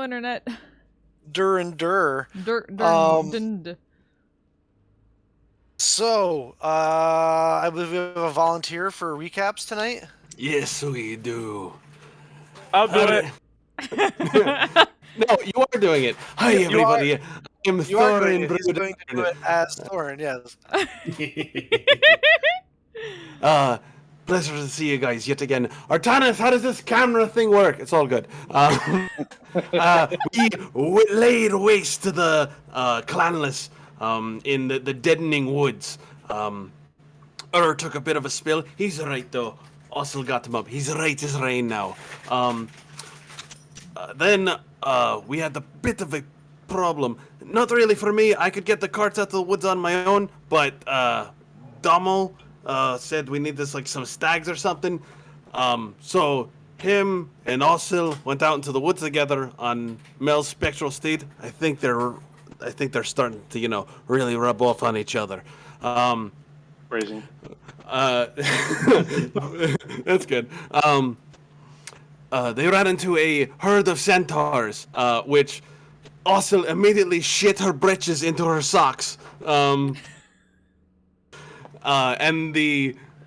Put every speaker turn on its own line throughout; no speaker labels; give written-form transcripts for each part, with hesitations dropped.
Hello, Internet.
Dur and dur. So, I believe we have a volunteer for recaps tonight.
Yes, we do.
I'll do it.
No, you are doing it. Hi, everybody. I'm Thorin.
He's going to do it as Thorin, yes.
Pleasure to see you guys yet again. Artanis, how does this camera thing work? It's all good. We laid waste to the clanless in the deadening woods. Took a bit of a spill. He's alright, though. Ossel got him up. He's right as rain now. Then we had a bit of a problem. Not really for me. I could get the carts out of the woods on my own, but Dommel said we need this, like, some stags or something. So him and Ossel went out into the woods together on Mel's spectral steed. I think they're starting to, really rub off on each other.
Phrasing.
That's good. They ran into a herd of centaurs, which Ossel immediately shit her britches into her socks.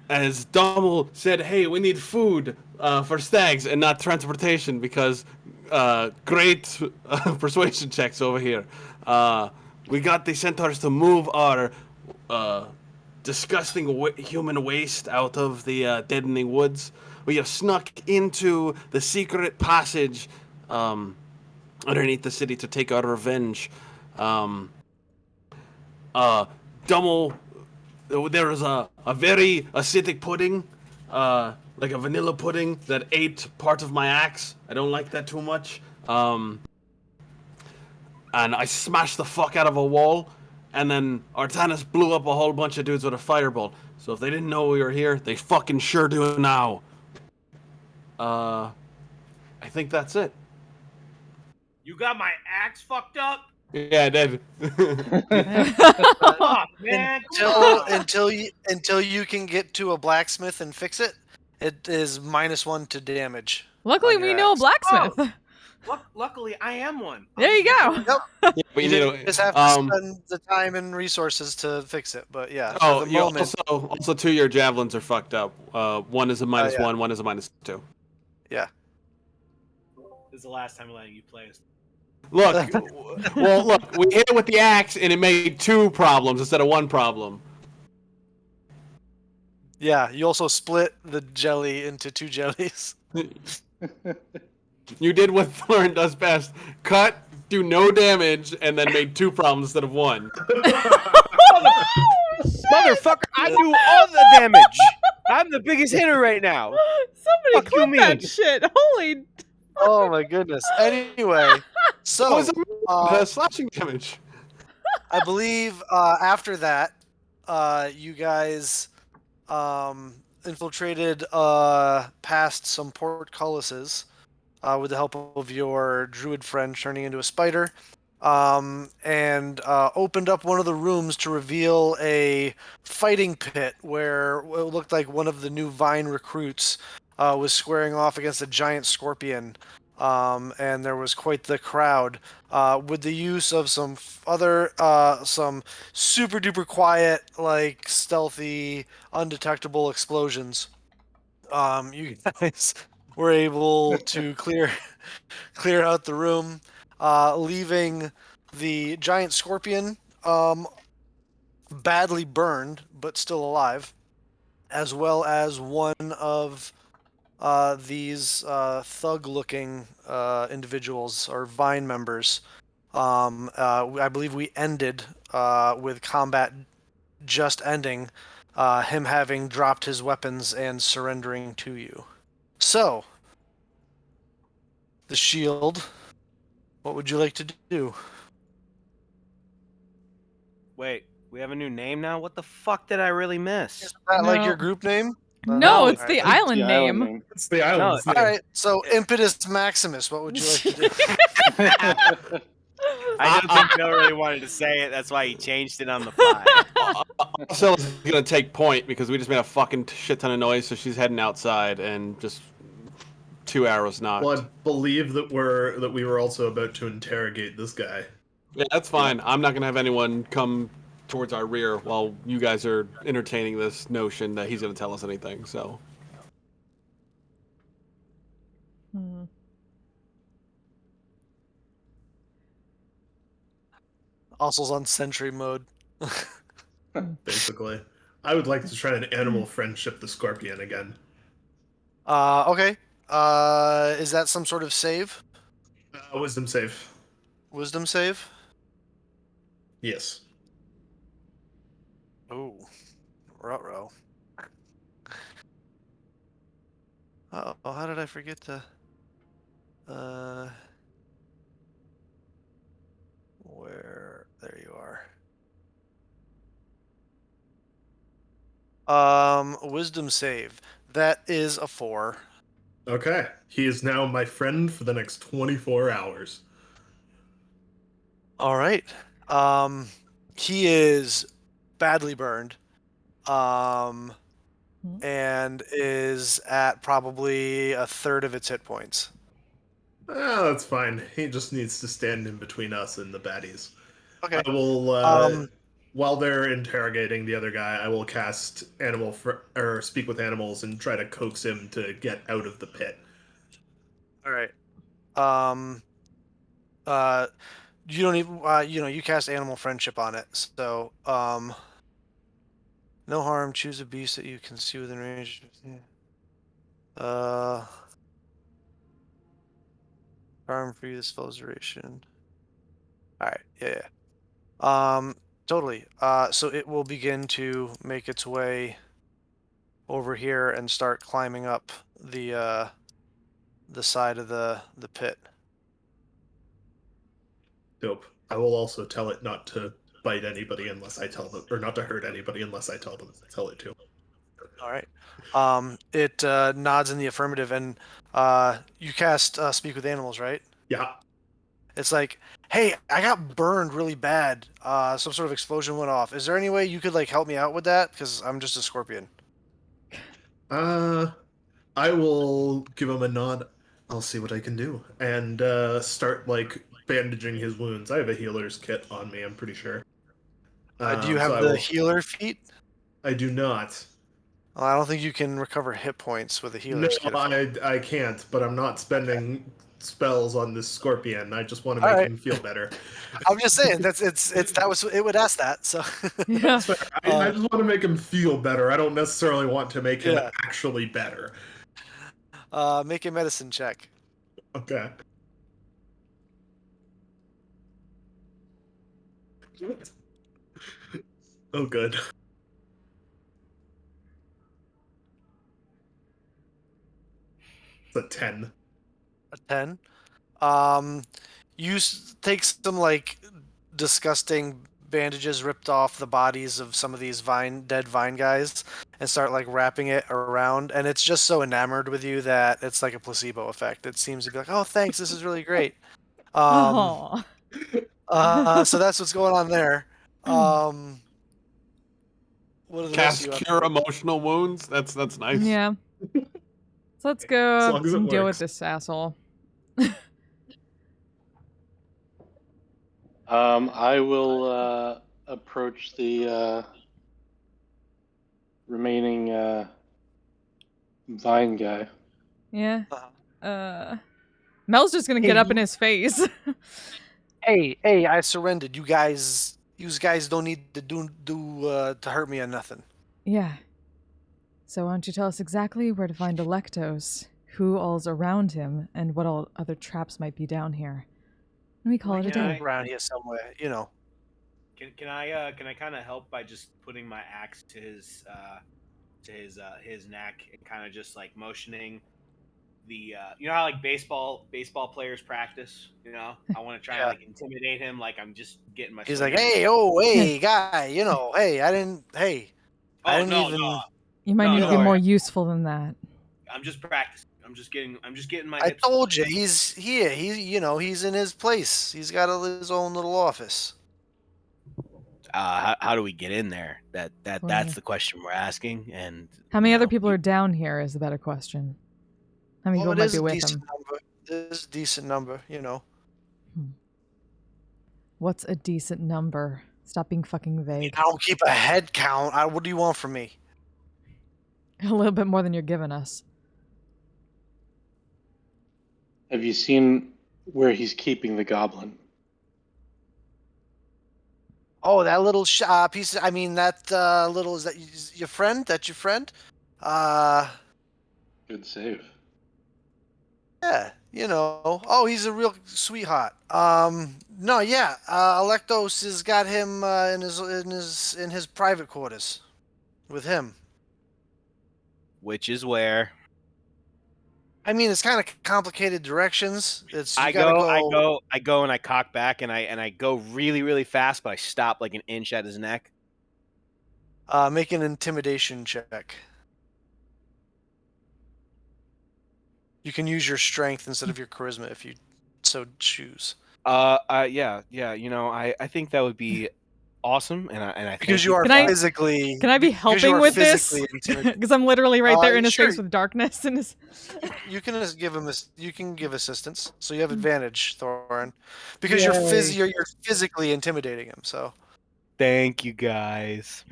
As Dommel said, hey, we need food for stags and not transportation because great persuasion checks over here. We got the centaurs to move our disgusting human waste out of the deadening woods. We have snuck into the secret passage underneath the city to take our revenge. Dommel, there was a very acidic pudding, like a vanilla pudding, that ate part of my axe. I don't like that too much. And I smashed the fuck out of a wall. And then Artanis blew up a whole bunch of dudes with a fireball. So if they didn't know we were here, they fucking sure do now. I think that's it.
You got my axe fucked up?
Yeah, I did.
Oh, man.
Until you can get to a blacksmith and fix it, it is -1 to damage.
Luckily, we know a blacksmith.
Oh. Luckily, I am one.
There you go.
Yep.
But
You just have to spend the time and resources to fix it. But yeah,
Oh,
for the moment,
also too, your javelins are fucked up. One is a -1, one is a -2.
yeah.
This is the last time I'm letting you play us.
Look, we hit it with the axe, and it made 2 problems instead of 1 problem.
Yeah, you also split the jelly into 2 jellies.
You did what Thorin does best. Cut, do no damage, and then made 2 problems instead of 1.
Motherfucker, I do all the damage. I'm the biggest hitter right now.
Somebody clip that shit. Holy.
Oh my goodness. Anyway, so
the slashing damage.
I believe after that, you guys infiltrated past some portcullises with the help of your druid friend turning into a spider, and opened up one of the rooms to reveal a fighting pit where it looked like one of the new Vine recruits was squaring off against a giant scorpion. And there was quite the crowd, with the use of some some super duper quiet, like stealthy, undetectable explosions. You guys were able to clear out the room, leaving the giant scorpion badly burned but still alive, as well as one of these thug-looking individuals or Vine members. I believe we ended with combat just ending, him having dropped his weapons and surrendering to you. So, the shield, what would you like to do?
Wait, we have a new name now? What the fuck did I really miss?
Is that like your group name?
No, it's the island name.
It's the island.
All right, so Impetus Maximus, what would you like to do?
I don't think Bill really wanted to say it. That's why he changed it on the fly.
Marcella's gonna take point because we just made a fucking shit ton of noise, so she's heading outside and just 2 arrows knocked.
Well, I believe that we were also about to interrogate this guy.
Yeah, that's fine. I'm not gonna have anyone come towards our rear while you guys are entertaining this notion that he's gonna tell us anything. So.
Also's on sentry mode.
Basically, I would like to try and animal friendship the scorpion again.
Okay. Is that some sort of save?
Wisdom save.
Wisdom save?
Yes.
Ooh. Ruh-roh. Uh-oh, how did I forget to... Where... There you are. Wisdom save. That is a 4.
Okay. He is now my friend for the next 24 hours.
All right. He is badly burned. And is at probably a third of its hit points.
Oh, that's fine. He just needs to stand in between us and the baddies.
Okay.
I will, while they're interrogating the other guy, I will cast or speak with animals and try to coax him to get out of the pit.
All right. You don't even, you cast animal friendship on it. So, no harm. Choose a beast that you can see within range. Harm for you this spell's duration. All right. Yeah. Totally. So it will begin to make its way over here and start climbing up the side of the pit.
Dope. I will also tell it not to bite anybody unless I tell them, or not to hurt anybody unless I tell it to.
All right. It nods in the affirmative, and you cast Speak with Animals, right?
Yeah.
It's like, hey, I got burned really bad. Some sort of explosion went off. Is there any way you could like help me out with that? Because I'm just a scorpion.
I will give him a nod. I'll see what I can do, and start like bandaging his wounds. I have a healer's kit on me. I'm pretty sure.
Do you have the healer feat?
I do not.
Well, I don't think you can recover hit points with a healer's kit.
I can't. But I'm not spending spells on this scorpion. I just want to make him feel better.
I'm just saying it would ask that. So
Yeah.
I just want to make him feel better. I don't necessarily want to make him actually better.
Make a medicine check.
Okay. Oh, good. It's a 10.
A 10. You take some like disgusting bandages ripped off the bodies of some of these dead vine guys and start like wrapping it around, and it's just so enamored with you that it's like a placebo effect. It seems to be like, oh, thanks, this is really great. So that's what's going on there. What are the
Cast cure emotional wounds. That's nice.
Yeah. So let's go deal with this asshole.
I will approach the remaining vine guy.
Yeah. Mel's just gonna get up in his face.
Hey, I surrendered. You guys don't need to to hurt me or nothing.
Yeah. So why don't you tell us exactly where to find Electos, who all's around him, and what all other traps might be down here? And we call it a day.
Around here somewhere, you know.
Can I kind of help by just putting my axe to his neck and kind of just like motioning the you know how like baseball players practice, you know? I want to try and like intimidate him, like I'm just getting my.
He's like, hey, guy, you know, hey, I didn't even.
No.
You might need to be more useful than that.
I'm just practicing. I'm just getting my.
I told you, he's here. He's in his place. He's got his own little office.
How do we get in there? That's the question we're asking. And
how many other people are down here is the better question. How many
Well,
people
it
might
is
be
a
with
decent
him?
number. It is a decent number, you know.
What's a decent number? Stop being fucking vague.
I don't keep a head count. What do you want from me?
A little bit more than you're giving us.
Have you seen where he's keeping the goblin?
Oh, that little piece. I mean, that little, is that your friend? That's your friend?
Good save.
Yeah, you know. Oh, he's a real sweetheart. No, yeah. Electos has got him in his private quarters with him.
Which is where
I mean, it's kind of complicated directions. It's you
I
gotta
go, and I cock back, and I go really, really fast, but I stop like an inch at his neck.
Make an intimidation check. You can use your strength instead of your charisma if you so choose.
Yeah. You know, I think that would be awesome, and I
Because
thank
you are
Can I-
physically.
Can I be
because you
helping
are
with this?
physically intimidated.
Because I'm literally right there in his
Sure.
face with darkness and his.
You can just give him this. You can give assistance, so you have advantage, Thorin, because you're physically intimidating him. So
Thank you, guys.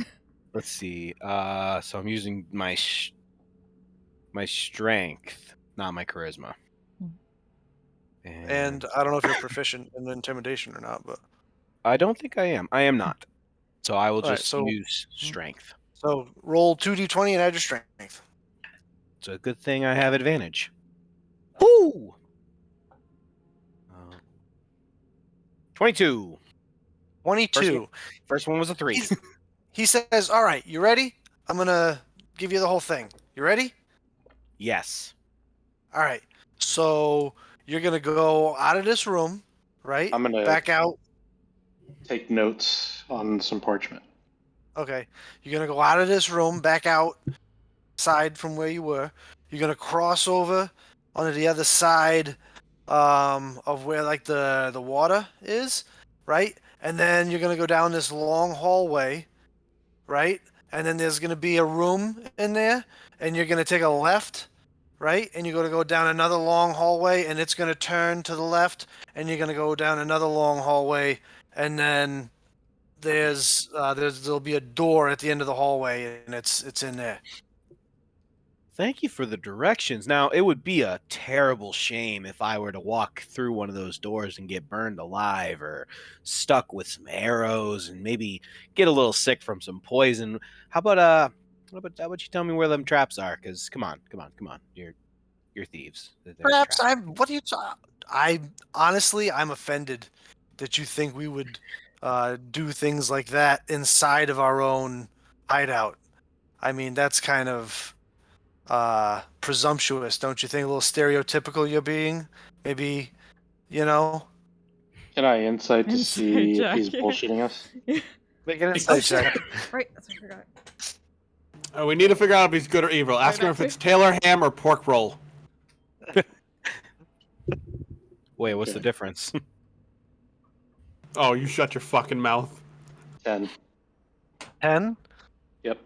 Let's see. So I'm using my strength, not my charisma.
and I don't know if you're proficient in intimidation or not, but
I don't think I am. I am not. So I will
All right,
just
so-
use strength.
so roll 2d20 and add your strength.
It's a good thing I have advantage. Woo! 22.
22.
First one was a 3.
He says, "All right, you ready? I'm gonna give you the whole thing. You ready?
Yes.
All right. So you're gonna go out of this room, right?
I'm gonna-
back out.
Take notes on some parchment.
Okay. You're gonna go out of this room, back outside from where you were. You're gonna cross over onto the other side of where like the water is, right? And then you're gonna go down this long hallway, right? And then there's gonna be a room in there, and you're gonna take a left, right? And you're gonna go down another long hallway, and it's gonna turn to the left, and you're gonna go down another long hallway, and then there'll be a door at the end of the hallway, and it's in there.
Thank you for the directions. Now, it would be a terrible shame if I were to walk through one of those doors and get burned alive or stuck with some arrows and maybe get a little sick from some poison. How about you tell me where them traps are? Because come on. You're thieves. There's
Perhaps
traps.
What do you? I honestly, I'm offended that you think we would do things like that inside of our own hideout. I mean, that's kind of presumptuous, don't you think? A little stereotypical you're being, maybe, you know?
Can I insight to
Insight
see
check,
if he's
yeah.
bullshitting us?
Make an insight check.
Right, that's what I forgot.
We need to figure out if he's good or evil. Ask him if it's Taylor ham or pork roll.
Wait, what's the
Okay.
difference?
Oh, you shut your fucking mouth.
10.
10.
Yep.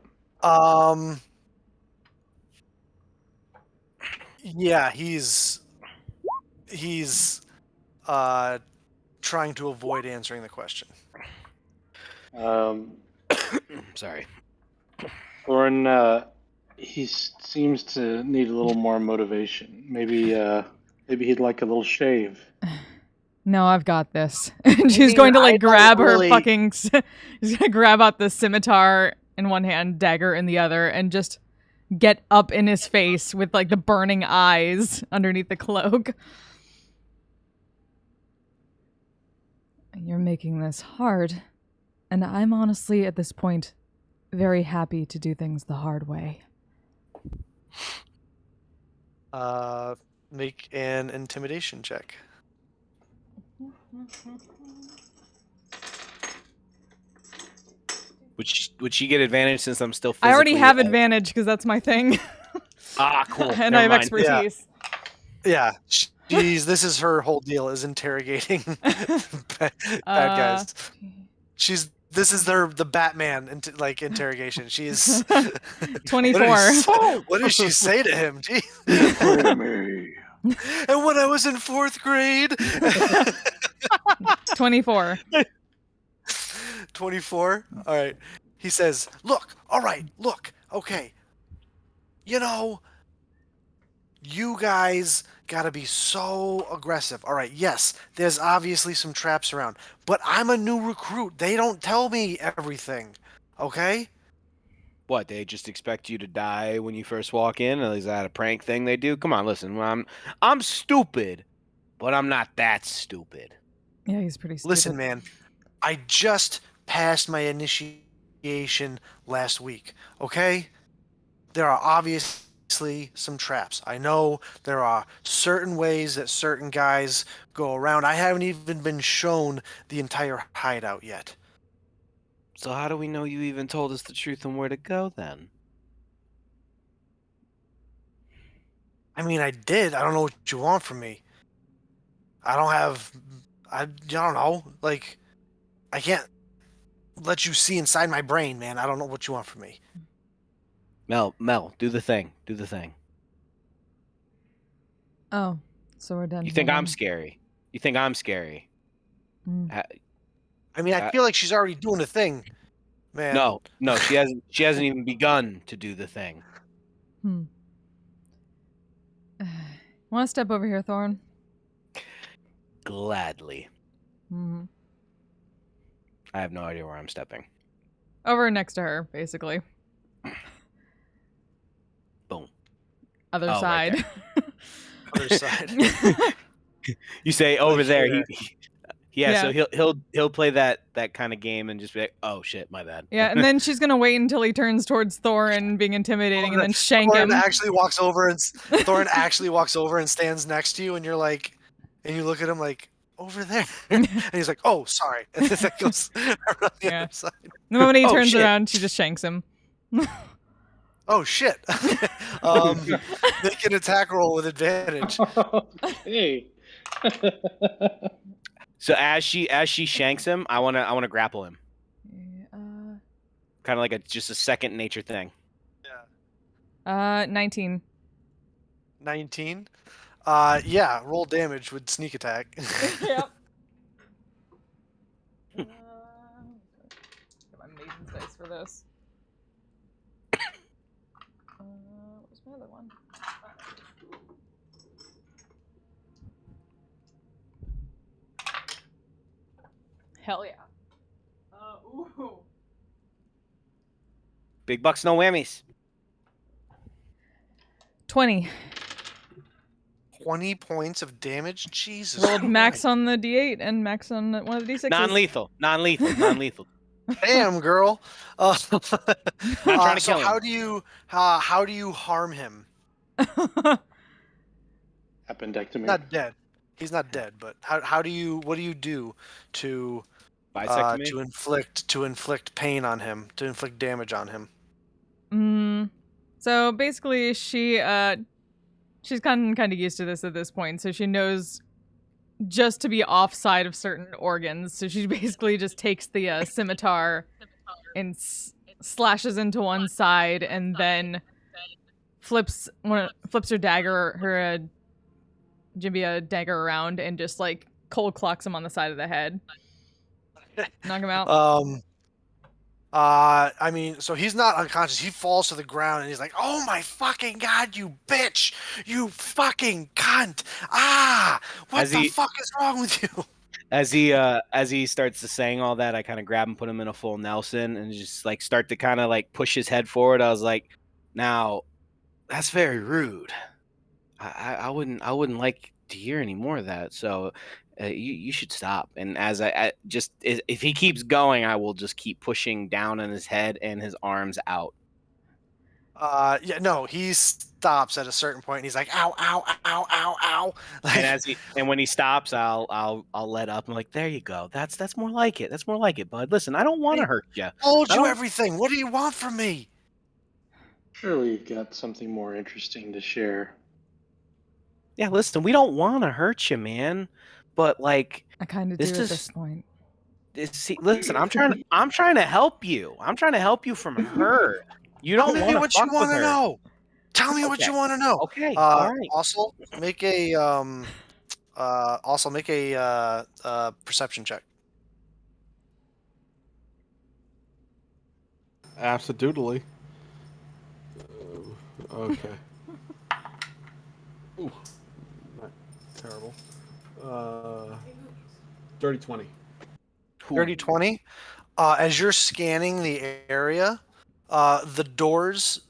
Yeah, he's trying to avoid answering the question.
Sorry.
Thorin, he seems to need a little more motivation. Maybe he'd like a little shave.
No, I've got this. And she's going to
I
like
don't
grab her
really-
fucking. She's gonna grab out the scimitar in one hand, dagger in the other, and just get up in his face with like the burning eyes underneath the cloak. You're making this hard, and I'm honestly at this point very happy to do things the hard way.
Make an intimidation check.
Would she get advantage since I'm still physically...
I already have advantage because that's my thing,
Ah, cool.
and
Never
I have
mind.
expertise.
Yeah, this is her whole deal, is interrogating bad guys. This is the Batman interrogation. She's
24.
What did she say to him? Gee.
Free me.
And when I was in 4th grade,
24.
24. All right. He says, "Look, all right, look, okay. You know, you guys gotta be so aggressive. All right, yes, there's obviously some traps around, but I'm a new recruit. They don't tell me everything, okay?
What, they just expect you to die when you first walk in? Or is that a prank thing they do? Come on, listen. I'm stupid, but I'm not that stupid.
Yeah, he's pretty stupid.
Listen, man, I just passed my initiation last week, okay? There are obviously some traps. I know there are certain ways that certain guys go around. I haven't even been shown the entire hideout yet.
So how do we know you even told us the truth and where to go then?
I mean, I did. I don't know what you want from me. I don't know. Like, I can't let you see inside my brain, man. I don't know what you want from me.
Mel, do the thing. Do the thing.
Oh, so we're done.
You think
here
I'm
then.
scary? You think I'm scary?
Mm.
I mean, I feel like she's already doing the thing, man.
No, she hasn't even begun to do the thing.
Want to step over here, Thorin?
Gladly.
Mm-hmm.
I have no idea where I'm stepping.
Over next to her, basically.
Boom.
Other
Oh, right
side.
Other side.
You say over there.
here.
Yeah, so he'll play that kind of game and just be like, "Oh shit, my bad."
Yeah, and then she's gonna wait until he turns towards Thorin, being intimidating, and then shank him.
Thorin actually walks over and stands next to you, and you're like, and you look at him like, over there, and he's like, "Oh, sorry," and then that goes around the other side.
The moment he
Oh,
turns
shit.
around, she just shanks him.
Oh shit! Make an attack roll with advantage.
Okay.
So as she shanks him, I wanna grapple him. Kind of like just a second nature thing.
19.
19. Yeah, roll damage with sneak attack.
Yep. Get my maiden's dice for this. Where's my other one? Hell yeah. Ooh.
Big bucks, no whammies.
20.
20 points of damage? Jesus.
Rolled max
Christ.
on the D8 and max on one of the D6s.
Non-lethal.
Damn, girl.
Not trying to kill him.
How do you harm him?
Appendectomy.
Not dead. He's not dead, but what do you do to
Bisectomy?
to inflict pain on him, to inflict damage on him?
So basically she's kind of used to this at this point, so she knows just to be offside of certain organs. So she basically just takes the scimitar and slashes into one side, and then flips her dagger, her Jibia dagger around, and just like cold clocks him on the side of the head. Knock him out.
I mean, so he's not unconscious. He falls to the ground and he's like, "Oh my fucking god, you bitch! You fucking cunt! Ah! What the fuck is wrong with you?"
As he starts to saying all that, I kind of grab him, put him in a full Nelson, and just like start to kind of like push his head forward. I was like, "Now, that's very rude. I wouldn't like to hear any more of that. So you should stop." And as I just, if he keeps going, I will just keep pushing down on his head and his arms out.
Yeah, no, he stops at a certain point and he's like, "Ow, ow, ow, ow, ow." Like,
And when he stops, I'll let up. I'm like, "There you go. That's more like it. That's more like it, bud. Listen, I don't want to hurt you.
I told you everything. What do you want from me?"
Surely you've got something more interesting to share.
Yeah, listen, we don't want to hurt you, man. But like,
I kind of do at this point.
Listen, I'm trying to help you. I'm trying to help you from her. You don't want to
what you want to know. Tell me what you want to know.
Okay, all right.
Also, make a perception check.
Absolutely. Okay. Ooh, not terrible. Dirty 20.
Dirty 20. As you're scanning the area, the doors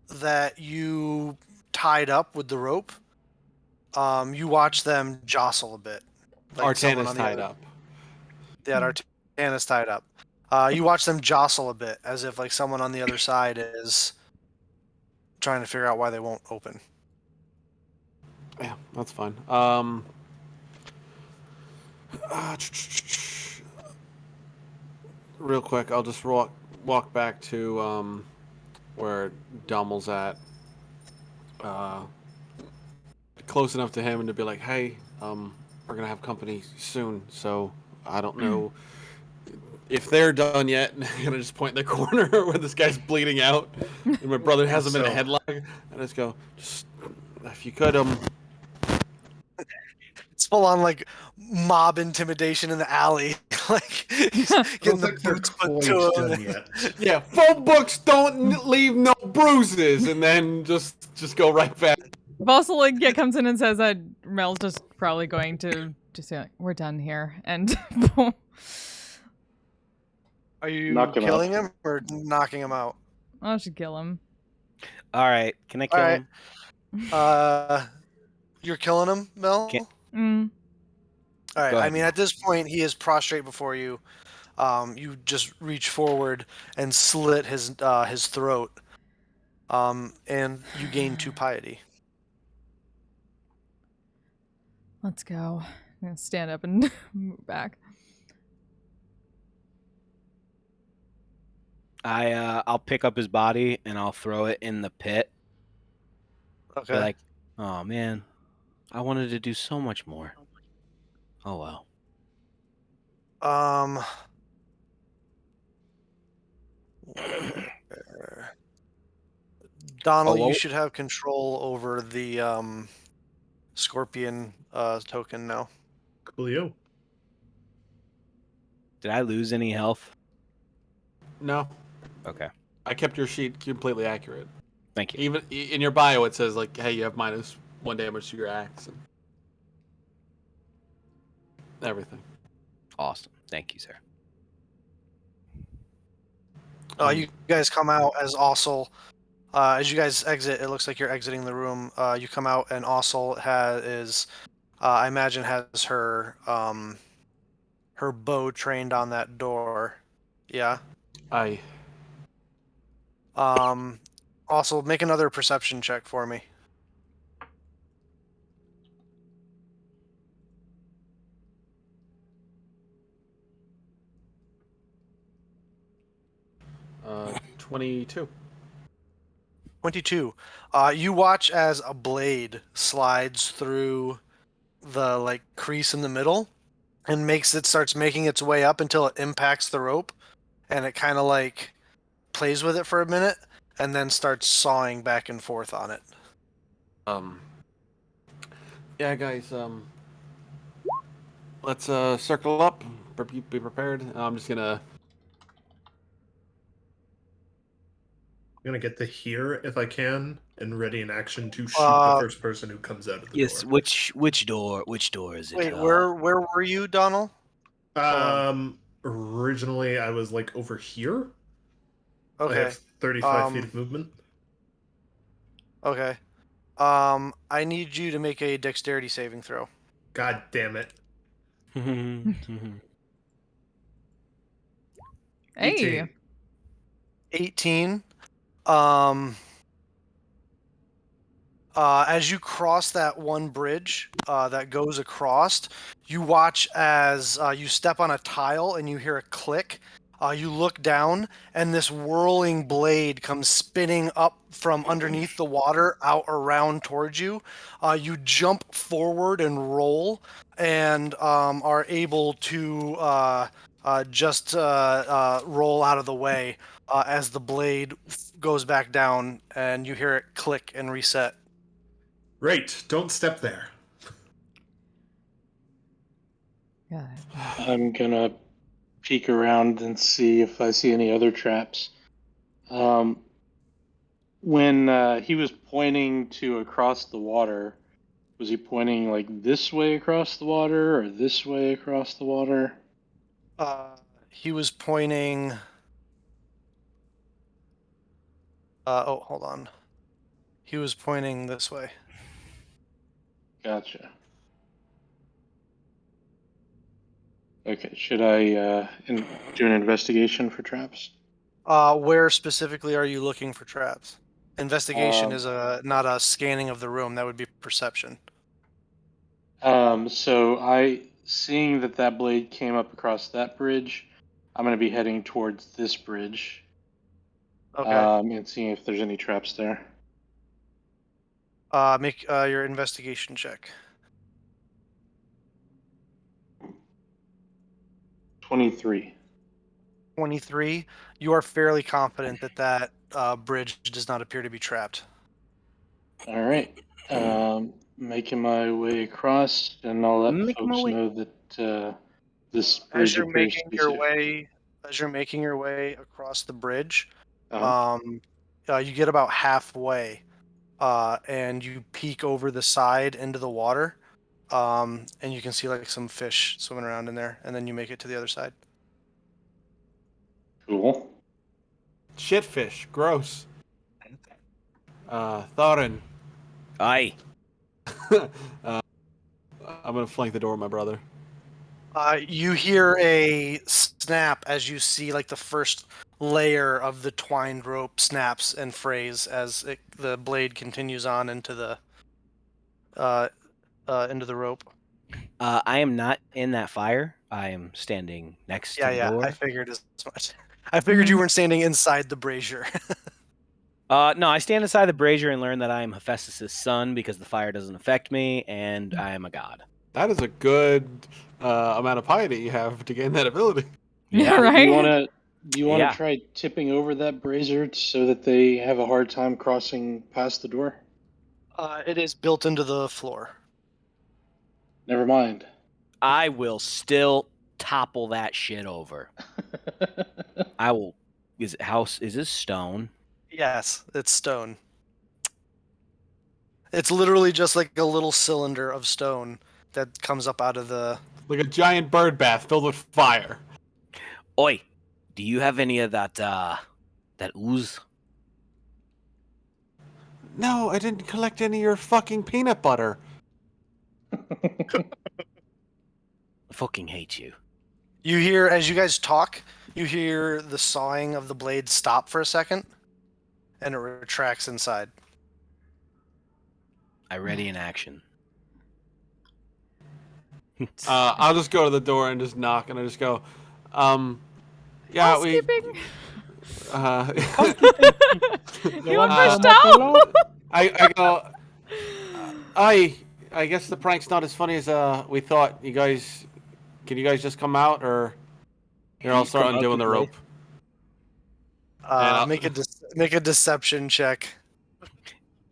that you tied up with the rope, you watch them jostle a bit. Like someone
Artana's
on the
tied
other.
up.
Yeah, Artana's tied up. You watch them jostle a bit, as if like someone on the other side is trying to figure out why they won't open.
Yeah, that's fine. Real quick, I'll just walk back to where Dummel's at. Close enough to him and to be like, hey, we're gonna have company soon, so I don't know if they're done yet. And I'm gonna just point in the corner where this guy's bleeding out, and my brother has him in a headlock. And I just go, just if you could,
It's full on like mob intimidation in the alley. Like he's getting the boots put to him.
done yet.
yeah, phone books don't leave no bruises, and then just go right back.
Vossel like comes in and says that Mel's just probably going to just say like, we're done here, and
Are you
Knock him
killing him or knocking him out?
I should kill him.
All right. Can I kill
All right.
him?
You're killing him, Mel?
Can't-
All right.
Go
I
ahead,
mean,
Mel.
at this point, he is prostrate before you. You just reach forward and slit his throat. And you gain 2 piety.
Let's go. I'm gonna stand up and move back.
I'll pick up his body and I'll throw it in the pit.
Okay.
Be like, oh man, I wanted to do so much more. Oh well.
Donald,
Oh,
you should have control over the scorpion token now.
Coolio.
Did I lose any health?
No,
Okay.
I kept your sheet completely accurate.
Thank you.
Even in your bio, it says like, "Hey, you have -1 damage to your axe and everything."
Awesome. Thank you, sir.
You guys come out as you guys exit. It looks like you're exiting the room. You come out and Ossel I imagine has her bow trained on that door. Yeah.
I
Also, make another perception check for me.
uh 22.
22. You watch as a blade slides through the like crease in the middle and starts making its way up until it impacts the rope, and it kind of like plays with it for a minute and then starts sawing back and forth on it.
Yeah, guys. Let's circle up. Be prepared. I'm just gonna.
I'm gonna get to here if I can and ready in action to shoot the first person who comes out of the
Yes.
door.
Which door? Which door is it?
Wait, where were you, Donald?
Originally I was like over here. I
Okay.
have 35 feet of movement.
Okay. I need you to make a dexterity saving throw.
God damn it.
Hey,
18. As you cross that one bridge that goes across, you watch as you step on a tile and you hear a click. You look down, and this whirling blade comes spinning up from underneath the water out around towards you. You jump forward and roll, and are able to just roll out of the way. as the blade goes back down, and you hear it click and reset.
Right, don't step there.
God.
I'm gonna peek around and see if I see any other traps. When he was pointing to across the water, was he pointing like this way across the water or this way across the water?
He was pointing. Oh, hold on. He was pointing this way.
Gotcha. Okay, should I do an investigation for traps?
Where specifically are you looking for traps? Investigation
Um,
is not a scanning of the room. That would be perception.
So seeing that blade came up across that bridge, I'm gonna be heading towards this bridge,
Okay.
and seeing if there's any traps there.
Make your investigation check.
23.
23. You are fairly confident that bridge does not appear to be trapped.
All right. Making my way across, and I'll let
Making my
folks
way.
know that this
As
bridge
you're
appears to
making
be
your
safe.
way, across the bridge,
Uh-huh.
you get about halfway, and you peek over the side into the water, and you can see like some fish swimming around in there, and then you make it to the other side.
Cool.
Shitfish. Gross. Thorin.
Aye.
I'm gonna flank the door, my brother.
You hear a snap as you see like the first layer of the twined rope snaps and frays as the blade continues on into the rope.
I am not in that fire. I am standing next to the
Yeah,
door.
I figured as much. I figured you weren't standing inside the brazier.
No, I stand inside the brazier and learn that I am Hephaestus' son because the fire doesn't affect me, and I am a god.
That is a good amount of piety you have to gain that ability.
Yeah,
Yeah.
right?
Do you wanna
Yeah.
try tipping over that brazier so that they have a hard time crossing past the door?
It is built into the floor.
Never mind.
I will still topple that shit over. I will. Is it house? Is this stone?
Yes, it's stone. It's literally just like a little cylinder of stone that comes up out of the.
Like a giant bird bath filled with fire.
Oi, do you have any of that that ooze?
No, I didn't collect any of your fucking peanut butter.
I fucking hate you.
You hear as you guys talk, you hear the sawing of the blade stop for a second, and it retracts inside.
I ready in action.
I'll just go to the door and just knock, and I just go, yeah,
Housekeeping?
we.
You want
Uh,
fresh towel?
I go. I guess the prank's not as funny as we thought. Can you guys just come out, or here I'll start
Come out
undoing the
this way.
rope. And
Make a deception check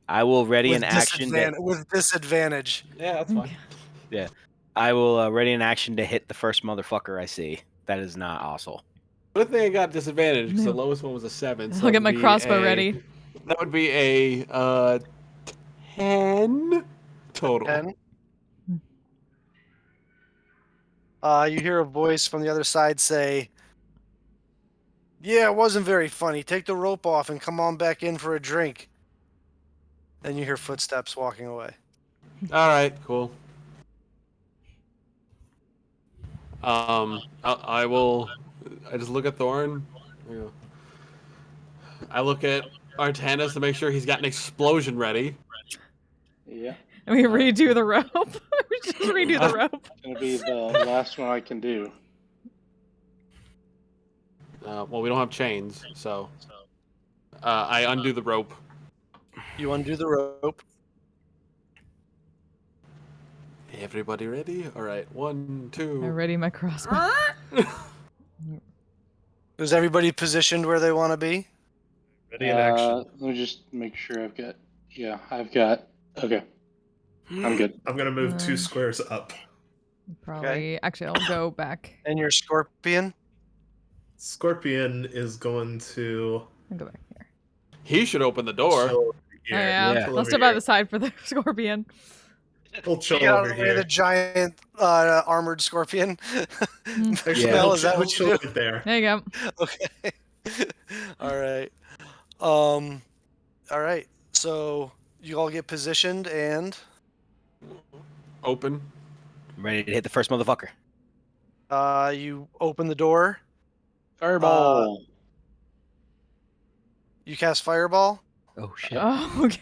I will ready in action.
with disadvantage.
Yeah, that's fine.
I will ready in action to hit the first motherfucker I see. That is not awesome.
Good thing I got disadvantage because the
No.
lowest one was a 7. So
I'll get
that
my
would be
crossbow ready.
That would be a 10 total.
10. You hear a voice from the other side say, "Yeah, it wasn't very funny. Take the rope off and come on back in for a drink." Then you hear footsteps walking away.
All right, cool. I will. I just look at Thorin. I look at Artanis to make sure he's got an explosion ready.
Yeah.
And we redo the rope. We just redo the rope.
It's gonna be the last one I can do.
Well, we don't have chains, so I undo the rope.
You undo the rope.
Everybody ready? All right, 1, 2.
I ready my crossbow.
Is everybody positioned where they want to be?
Ready in action.
Let me just make sure I've got. Yeah, I've got. Okay, I'm good.
I'm gonna move 2
Um,
squares up.
Probably. Actually, I'll go back.
And your scorpion?
Scorpion is going to
I'll go back here.
He should open the door.
chill over
Oh,
here.
yeah.
Yeah.
Chill
I'll
over
step out
here.
the side for the scorpion.
We'll chill
Get out
over
of the way of
here.
the giant armored scorpion.
Actually,
Yeah.
Mel,
we'll
is that
we'll
what
chill
you do?
right there.
There you go.
Okay. All right. All right. So you all get positioned and
Open.
I'm ready to hit the first motherfucker.
you open the door.
Fireball.
You cast fireball.
Oh shit.
Oh, okay.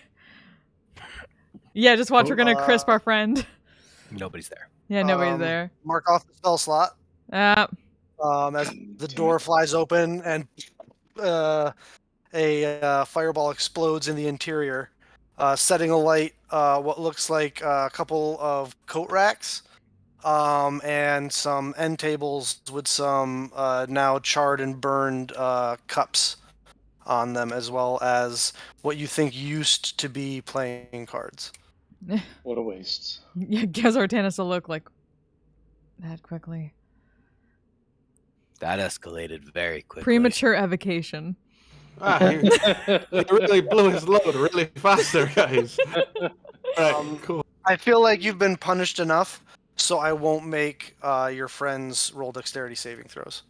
Yeah, just watch. We're gonna crisp our friend.
Nobody's there.
Yeah, nobody's there.
Mark off the spell slot.
Uh,
As the door flies open and a fireball explodes in the interior, setting alight what looks like a couple of coat racks and some end tables with some now charred and burned cups on them, as well as what you think used to be playing cards.
What a waste.
yeah, gives Artanis a look like that quickly.
That escalated very quickly.
Premature evocation.
He really blew his load really fast there, guys. All right, cool.
I feel like you've been punished enough, so I won't make your friends roll dexterity saving throws.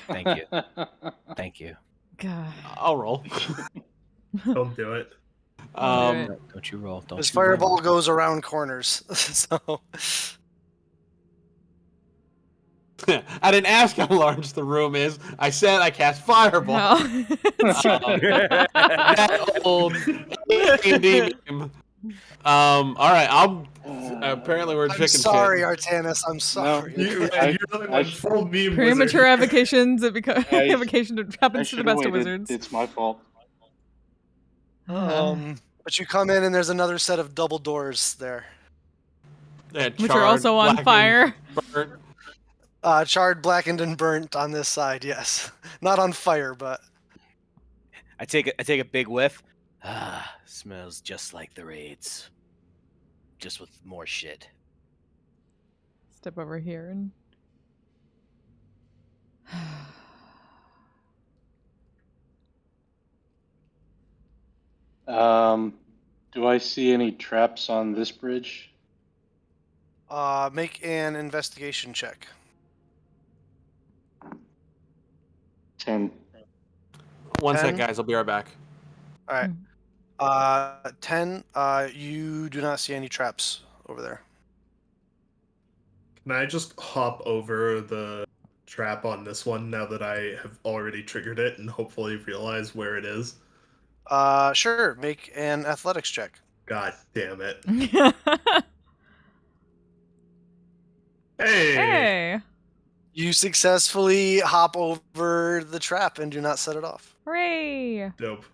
Thank you. Thank you.
God.
I'll roll.
Don't do it.
I'll do
Um,
it.
No, don't you roll. Don't
This
you roll.
fireball goes around corners, so
I didn't ask how large the room is. I said I cast fireball.
No.
That old D&D meme. All right. Apparently we're
I'm
chicken
sorry,
shit.
Artanis. I'm sorry.
You really went full meme
Premature
wizard.
evocations.
I-
Evocation
I
happens to the
should have
best of
waited.
wizards.
It's my fault.
But you come in and there's another set of double doors there.
Yeah,
Which are
charred,
also on
blackened,
fire.
burnt.
Charred, blackened, and burnt on this side. Yes, not on fire, but
I take a big whiff. Ah, smells just like the raids. Just with more shit.
Step over here and.
Do I see any traps on this bridge?
make an investigation check.
10.
One sec,
10.
guys. I'll be right back.
All right. 10. You do not see any traps over there.
Can I just hop over the trap on this one now that I have already triggered it and hopefully realize where it is?
Sure. Make an athletics check.
God damn it.
Hey.
Hey!
You successfully hop over the trap and do not set it off.
Hooray!
Dope.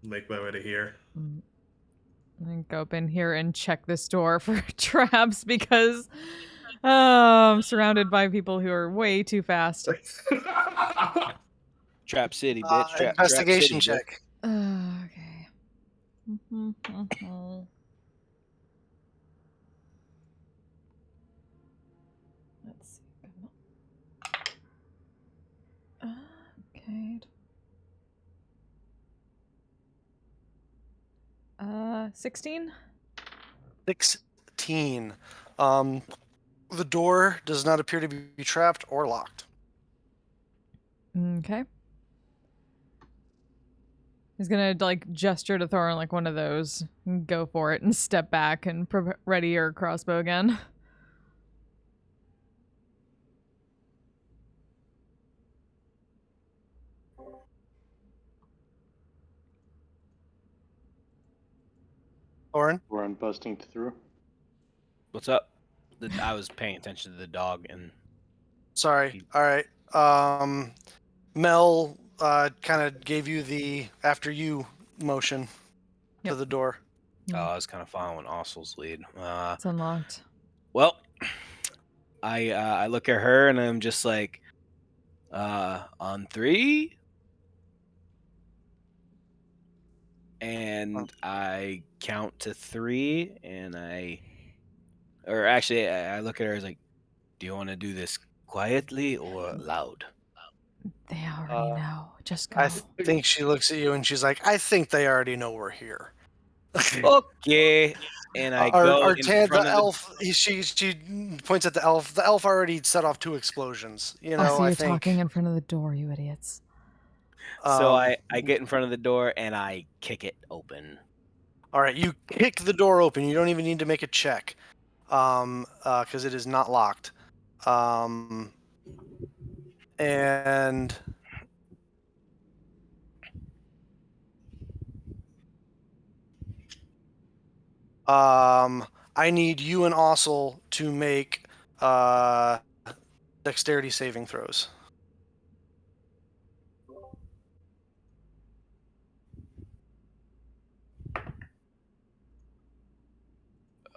Make my way to here.
I go up in here and check this door for traps because I'm surrounded by people who are way too fast.
Trap City, bitch. Trap
Investigation
City, bitch.
check.
Okay. Let's see. Okay. 16?
16. The door does not appear to be trapped or locked.
Okay. He's gonna like gesture to Thorin like one of those, and go for it, and step back and ready your crossbow again.
Thorin?
We're busting through.
What's up? I was paying attention to the dog and
Sorry. All right. Mel kind of gave you the after you motion to
Yep.
the door.
I was kind of following Ossel's lead.
It's unlocked.
Well, I look at her and I'm just like, On 3. And I count to 3, and I look at her as like, do you want to do this quietly or loud?
They already know. Just go.
I think she looks at you and she's like, I think they already know we're here.
Okay. And I go in front
the
of
elf, she points at the elf. The elf already set off 2 explosions. You know,
so you're
I think.
talking in front of the door, you idiots.
So I get in front of the door and I kick it open.
All right, you kick the door open. You don't even need to make a check, because it is not locked. And I need you and Ossel to make dexterity saving throws.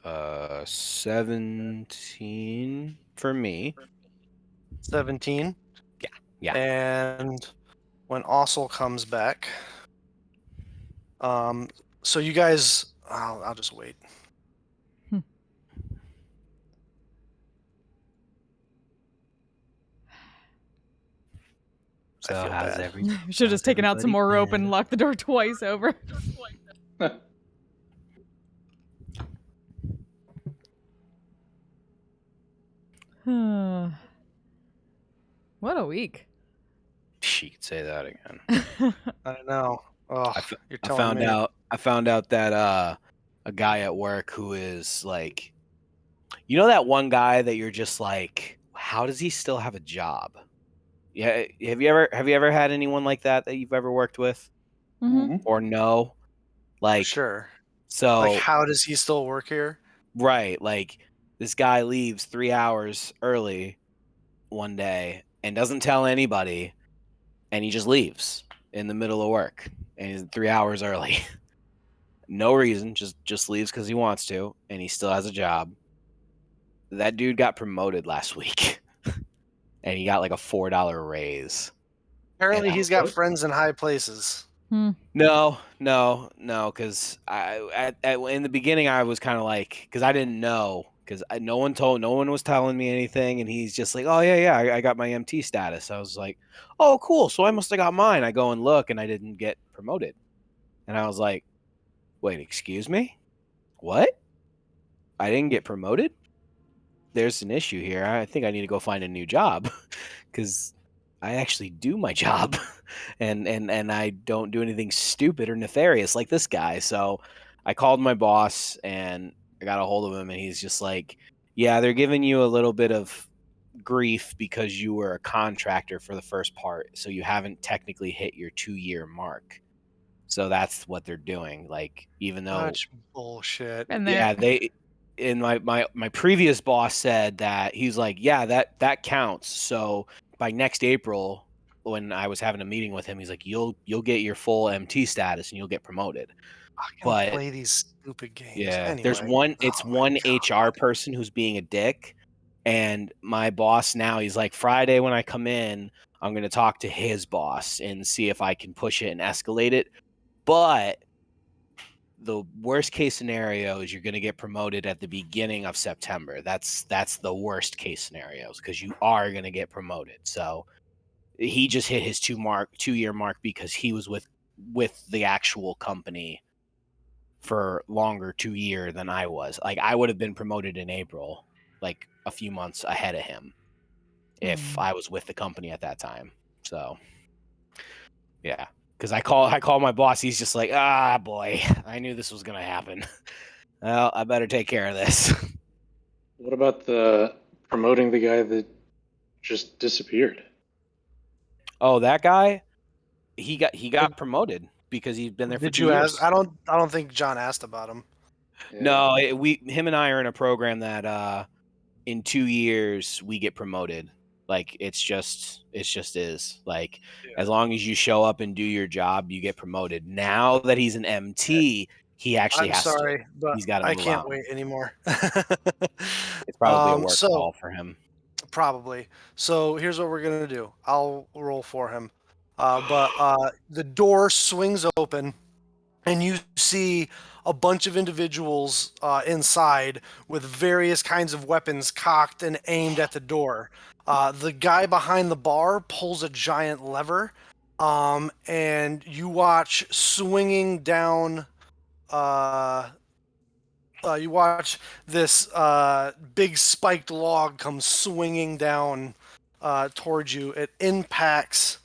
Uh, 17 for me.
17.
Yeah.
And when Ossel comes back, so you guys, I'll just wait.
So
I feel
how's
bad.
everything?
You should have just taken out some more rope and locked the door twice over. What a week.
She could say that again.
I know. Oh, you're
I
telling me.
I found out that a guy at work who is like, you know, that one guy that you're just like, how does he still have a job? Yeah, have you ever had anyone like that you've ever worked with or know? Like,
Sure.
so
Like, how does he still work here?
right, like this guy leaves 3 hours early one day and doesn't tell anybody, and he just leaves in the middle of work, and he's 3 hours early. No reason, just leaves because he wants to, and he still has a job. That dude got promoted last week, and he got like a $4 raise.
Apparently, he's got friends in high places.
No, because in the beginning I was kind of like, because I didn't know, because no one was telling me anything, and he's just like, oh yeah, I got my MT status. I was like, oh cool, so I must have got mine. I go and look, and I didn't get promoted, and I was like, wait, excuse me, what? I didn't get promoted? There's an issue here. I think I need to go find a new job because I actually do my job and I don't do anything stupid or nefarious like this guy. So I called my boss and I got a hold of him, and he's just like, yeah, they're giving you a little bit of grief because you were a contractor for the first part. So you haven't technically hit your 2-year mark. So that's what they're doing. Like, even though
Such bullshit.
And
yeah, my previous boss said that he's like, yeah, that counts. So by next April, when I was having a meeting with him, he's like, you'll get your full MT status and you'll get promoted.
I can
But
play these stupid games.
yeah,
Anyway.
there's one. It's
Oh my
one
God.
HR person who's being a dick, and my boss now, he's like, Friday when I come in, I'm gonna talk to his boss and see if I can push it and escalate it. But the worst case scenario is you're going to get promoted at the beginning of September. That's the worst case scenarios, because you are going to get promoted. So he just hit his 2-year mark because he was with the actual company for longer 2 year than I was. Like, I would have been promoted in April, like a few months ahead of him, if I was with the company at that time. So yeah. Because I call my boss. He's just like, boy, I knew this was going to happen. Well, I better take care of this.
What about the promoting the guy that just disappeared?
Oh, that guy, he got promoted because he's been there for
Did
2
you
years.
ask? I don't think John asked about him.
Yeah.
No, him and I are in a program that in 2 years we get promoted. Like, it's just is like, as long as you show up and do your job, you get promoted. Now that he's an MT, he actually
I'm
has
sorry,
to.
but
He's got to
I
move
can't
out.
wait anymore.
It's probably a work call for him.
Probably. So here's what we're gonna do. I'll roll for him. But the door swings open, and you see a bunch of individuals inside with various kinds of weapons cocked and aimed at the door. The guy behind the bar pulls a giant lever, and you watch swinging down. You watch this big spiked log come swinging down towards you. It impacts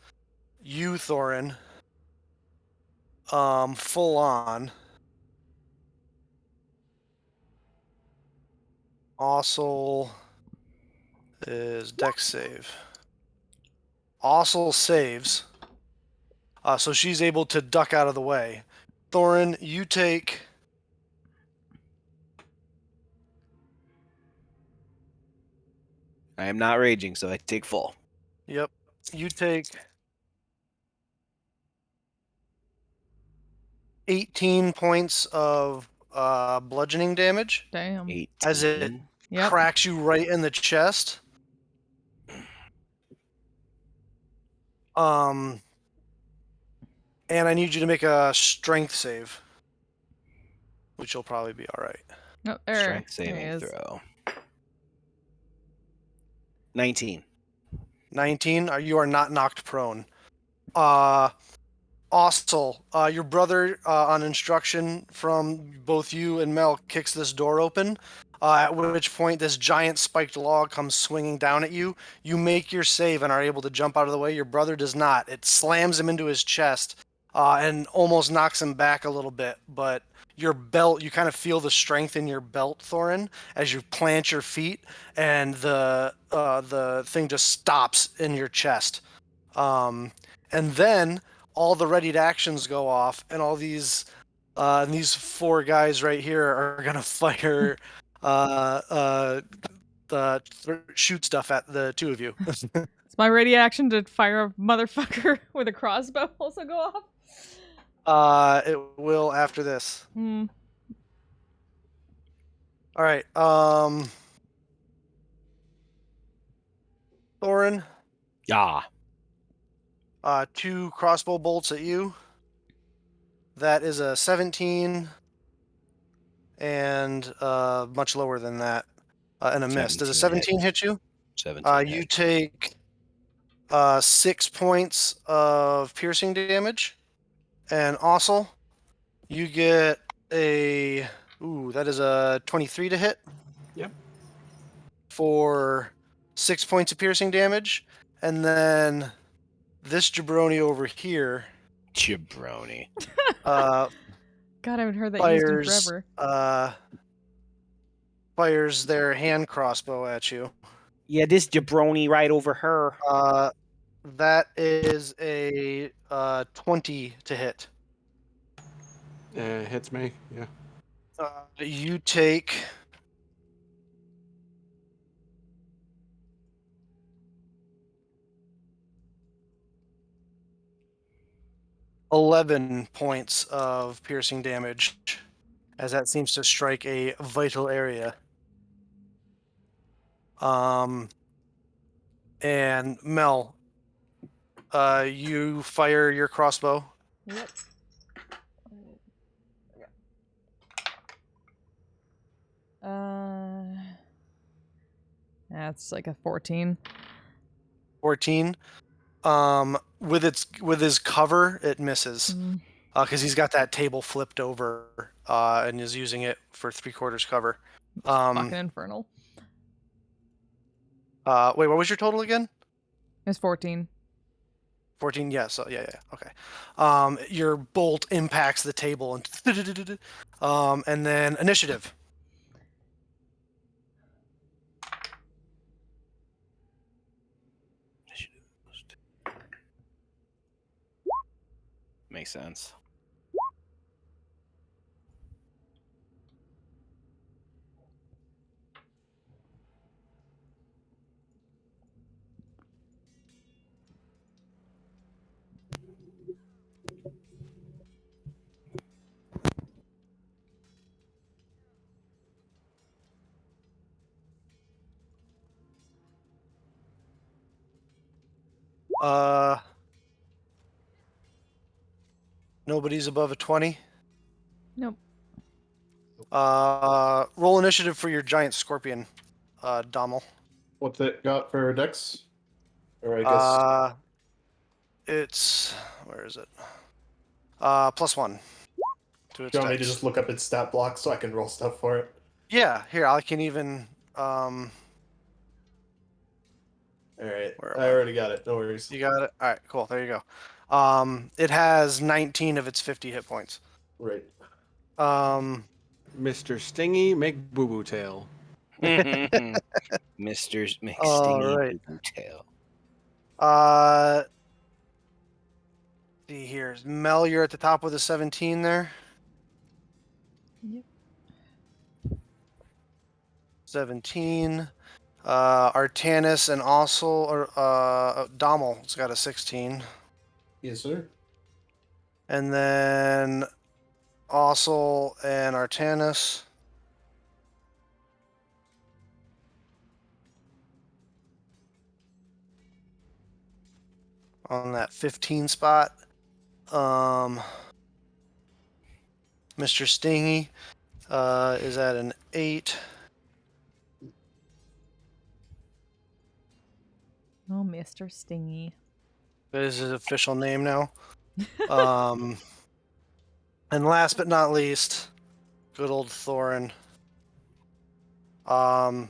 you, Thorin, full on. Also is Dex save. Also saves, so she's able to duck out of the way. Thorin, you take.
I am not raging, so I take full.
Yep, you take 18 points of bludgeoning damage
Damn.
18.
as it
Yep.
cracks you right in the chest. And I need you to make a strength save, which will probably be all right.
Oh, there.
Strength
There he
saving
is.
throw. 19.
19. You are not knocked prone. Austell, your brother, on instruction from both you and Mel, kicks this door open. At which point, this giant spiked log comes swinging down at you. You make your save and are able to jump out of the way. Your brother does not. It slams him into his chest and almost knocks him back a little bit. But your belt, you kind of feel the strength in your belt, Thorin, as you plant your feet, and the thing just stops in your chest. And then all the readied actions go off, and all these four guys right here are gonna fire shoot stuff at the two of you.
It's my ready action to fire a motherfucker with a crossbow also go off?
It will after this.
Hmm.
All right. Thorin,
Yeah.
2 crossbow bolts at you. That is a 17, and much lower than that, and a miss. Does a 17 hit you?
17.
You take 6 points of piercing damage, and also you get a that is a 23 to hit.
Yep.
For 6 points of piercing damage, and then this jabroni over here
Jabroni.
uh,
God, I haven't heard that used in
fires
forever.
fires their hand crossbow at you.
Yeah, this jabroni right over her.
That is a 20 to hit.
Hits me. Yeah.
You take 11 points of piercing damage, as that seems to strike a vital area. And Mel, you fire your crossbow.
Yep. That's like a 14.
14. With his cover, it misses.
Mm.
Because he's got that table flipped over and is using it for 3/4 cover.
Fucking infernal.
Wait, what was your total again?
It's 14.
14. Yeah. So yeah. Okay. Your bolt impacts the table and then initiative.
Makes sense.
Nobody's above a 20.
Nope.
Roll initiative for your giant scorpion, Dommel.
What's it got for dex? Or I guess.
It's where is it? +1 to its
Do you want me to
dex.
just look up its stat block so I can roll stuff for it?
Yeah, here I can even.
Alright.
Where am
I
I?
already got it. No worries.
You got it. All right, cool. There you go. It has 19 of its 50 hit points.
Right.
Mr. Stingy McBoo Tail.
Mr.
All
McStingy
right.
Tail.
See here, Mel, you're at the top with a 17 there.
Yep.
17. Artanis and also Dommel's got a 16.
Yes, sir.
And then Ossel and Artanis. On that 15 spot. Mr. Stingy is at an 8.
Oh, Mr. Stingy.
That is his official name now. And last but not least, good old Thorin. All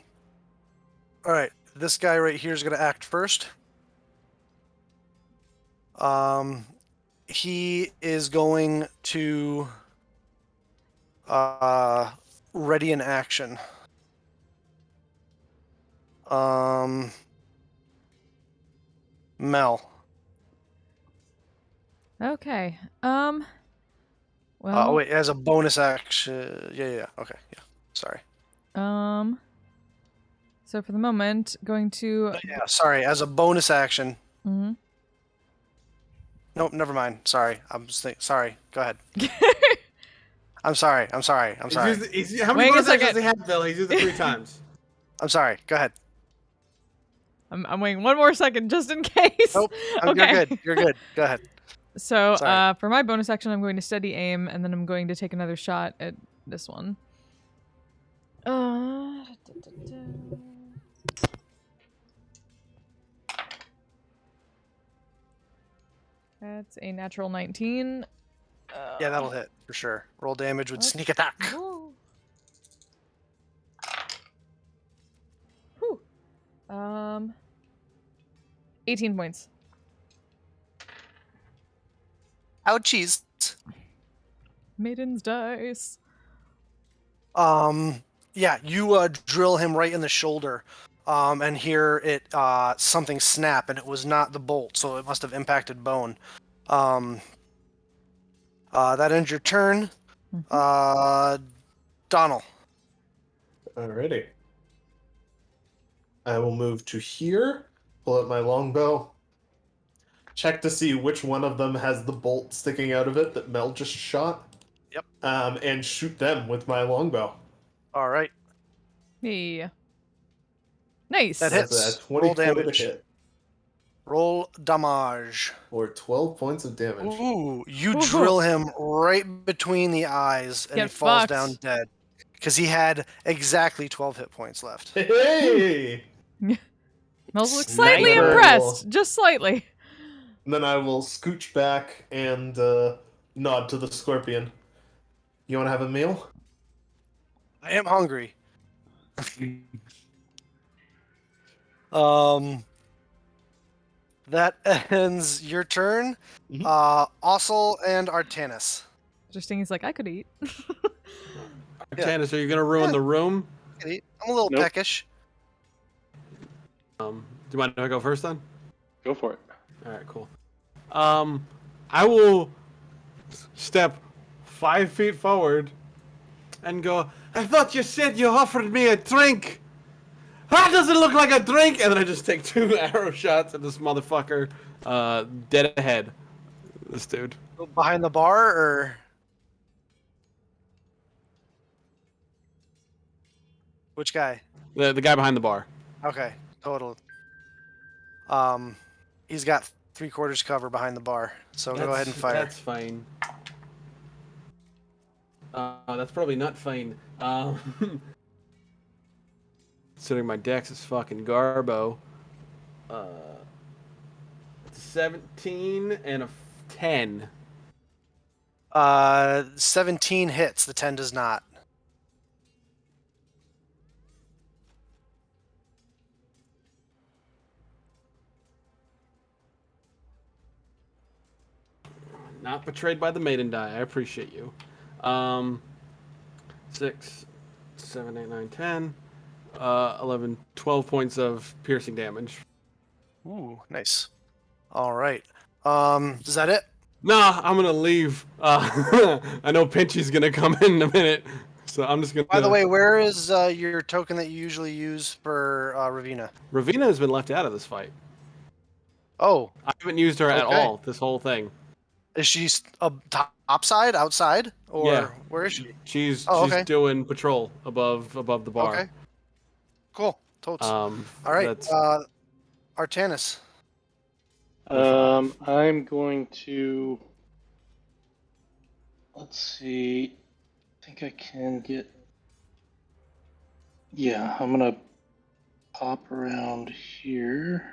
right, this guy right here is going to act first. He is going to ready an action. Mel.
Okay.
Oh
Well.
wait, as a bonus action. Yeah. Okay, yeah. Sorry.
So for the moment, going to.
Yeah, sorry. As a bonus action.
Mm-hmm.
Nope, never mind. Sorry. Sorry. Go ahead. I'm sorry.
How many
Wait a
bonus actions
second.
does he have, Bill? He's used it 3 times.
I'm sorry. Go ahead.
I'm waiting one more second just in case.
Nope.
Okay.
You're good. You're good. Go ahead.
So
Sorry.
for my bonus action, I'm going to steady aim, and then I'm going to take another shot at this one. That's a natural 19.
Yeah, that'll hit for sure. Roll damage with sneak attack.
Woo. Whew. 18 points.
Ouchies.
Maiden's dice.
Yeah, you drill him right in the shoulder, and hear it something snap, and it was not the bolt, so it must have impacted bone. That ends your turn. Donald.
Alrighty. I will move to here, pull out my longbow, check to see which one of them has the bolt sticking out of it that Mel just shot.
Yep.
And shoot them with my longbow.
All right.
Hey. Nice.
That hits.
That's a 20
Roll
point
damage.
hit.
Roll damage.
Or 12 points of damage.
Ooh, you
Ooh.
drill him right between the eyes, and
Get
he falls
fucked.
down dead. Because he had exactly 12 hit points left.
Hey!
Mel's looks slightly
Sniper.
impressed. Just slightly.
And then I will scooch back and nod to the scorpion. You want to have a meal?
I am hungry. That ends your turn.
Mhm.
Ossel and Artanis.
Interesting. He's like, I could eat.
Artanis, are you going to ruin the room?
I'm a little
Nope.
peckish.
Do you mind if I go first then?
Go for it.
All right, cool. I will step 5 feet forward and go, I thought you said you offered me a drink. That doesn't look like a drink. And then I just take 2 arrow shots at this motherfucker dead ahead. This dude.
Behind the bar, or which guy?
The guy behind the bar.
Okay, total. He's got 3/4 cover behind the bar. So go ahead and fire.
That's fine. That's probably not fine. Considering my dex is fucking garbo. 17 and a 10.
17 hits. The 10 does not.
Not betrayed by the maiden die. I appreciate you. 6, 7, 8, 9, 10. 11, 12 points of piercing damage.
Ooh, nice. All right. Is that it?
Nah, I'm gonna leave. I know Pinchy's gonna come in a minute, so I'm just gonna.
By the way, where is your token that you usually use for Ravina?
Ravina has been left out of this fight.
Oh,
I haven't used her at
Okay.
all this whole thing.
is she topside, outside, or
Yeah.
where is she?
She's
Oh,
she's
okay.
doing patrol above the bar.
Okay. Cool. Totes. All
Um.
right.
That's
Artanis.
I'm going to. Let's see. I think I can get. Yeah, I'm gonna pop around here.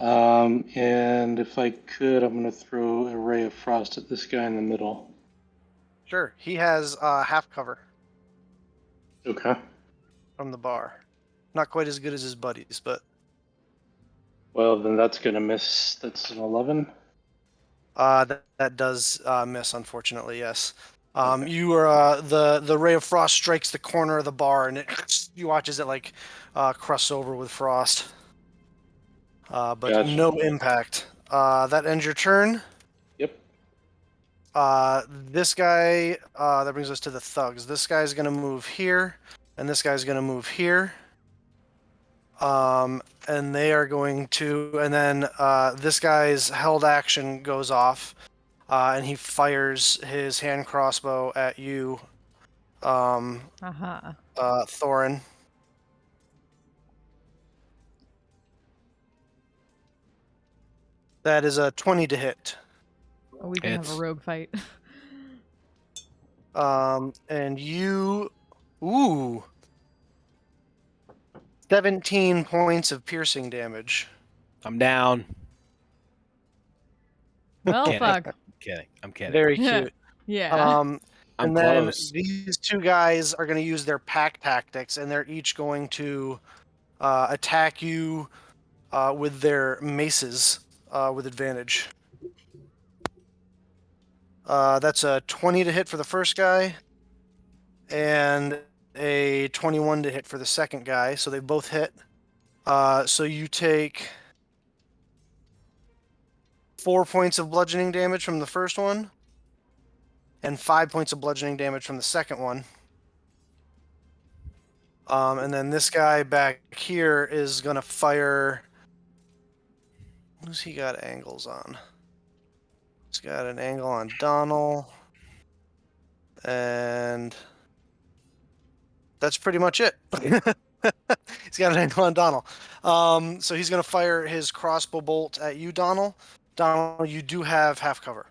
And if I could, I'm gonna throw a ray of frost at this guy in the middle.
Sure. He has half cover
Okay.
from the bar. Not quite as good as his buddies, but
Well, then that's gonna miss. That's an 11.
that does miss, unfortunately. Yes. You are the ray of frost strikes the corner of the bar, and you watch as it like crusts over with frost. But
Gotcha.
no impact. That ends your turn.
Yep.
This guy, that brings us to the thugs. This guy's going to move here, and this guy's going to move here. And they are going to, and then this guy's held action goes off, and he fires his hand crossbow at you,
Aha.
Thorin. That is a 20 to hit.
Oh, we can have a
Hits.
rogue fight.
And you, ooh, 17 points of piercing damage.
I'm down.
Well,
Kidding.
fuck.
I'm kidding.
Very
Yeah.
cute.
Yeah.
I'm
And then
close.
these two guys are going to use their pack tactics, and they're each going to attack you with their maces with advantage. That's a 20 to hit for the first guy, and a 21 to hit for the second guy. So they both hit. So you take 4 points of bludgeoning damage from the first one, and 5 points of bludgeoning damage from the second one. And then this guy back here is going to fire. Who's he got angles on? He's got an angle on Donald. And that's pretty much it. He's got an angle on Donald. So he's going to fire his crossbow bolt at you, Donald. Donald, you do have half cover.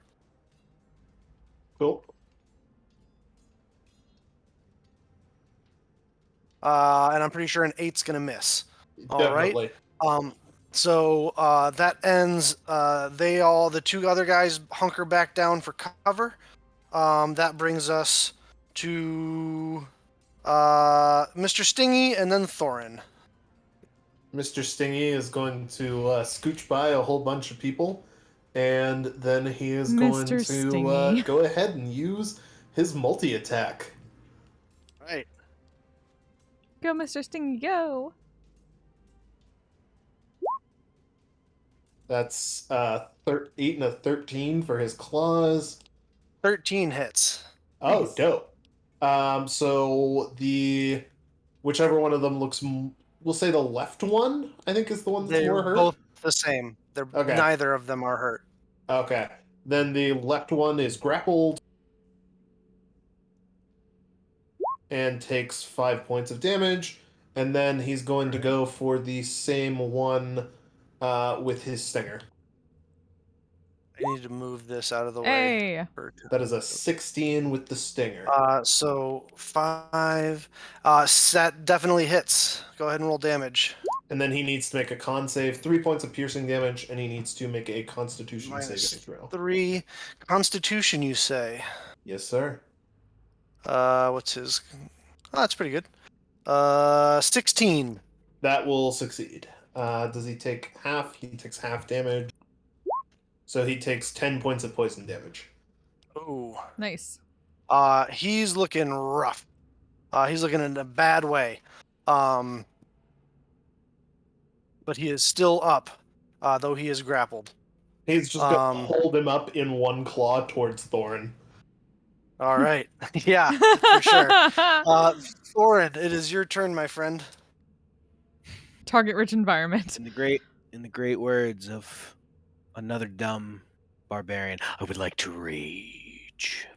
Cool.
And I'm pretty sure an 8's going to miss. All right.
Definitely.
So that ends. The two other guys hunker back down for cover. That brings us to Mr. Stingy and then Thorin.
Mr. Stingy is going to scooch by a whole bunch of people, and then he is going
Mr.
to
Stingy.
go ahead and use his multi-attack.
Right.
Go, Mr. Stingy, go.
That's 8 and a 13 for his claws.
13 hits.
Oh,
Nice.
dope. So whichever one of them looks, we'll say the left one, I think is the one that's
They're
more hurt.
both the same.
Okay.
Neither of them are hurt.
Okay. Then the left one is grappled and takes 5 points of damage. And then he's going to go for the same one with his stinger.
I need to move this out of the way.
Hey.
That is a 16 with the stinger.
So 5. That definitely hits. Go ahead and roll damage.
And then he needs to make a con save, 3 points of piercing damage, and he needs to make a Constitution
Minus
saving throw.
3. Constitution, you say?
Yes, sir.
What's his? Oh, that's pretty good. 16.
That will succeed. Does he take half? He takes half damage. So he takes 10 points of poison damage.
Ooh.
Nice.
He's looking rough. He's looking in a bad way. But he is still up, though he is grappled.
He's just going to hold him up in one claw towards Thorin.
All right. Yeah, for sure. Thorin, it is your turn, my friend.
Target-rich environment.
In the great words of another dumb barbarian, I would like to rage.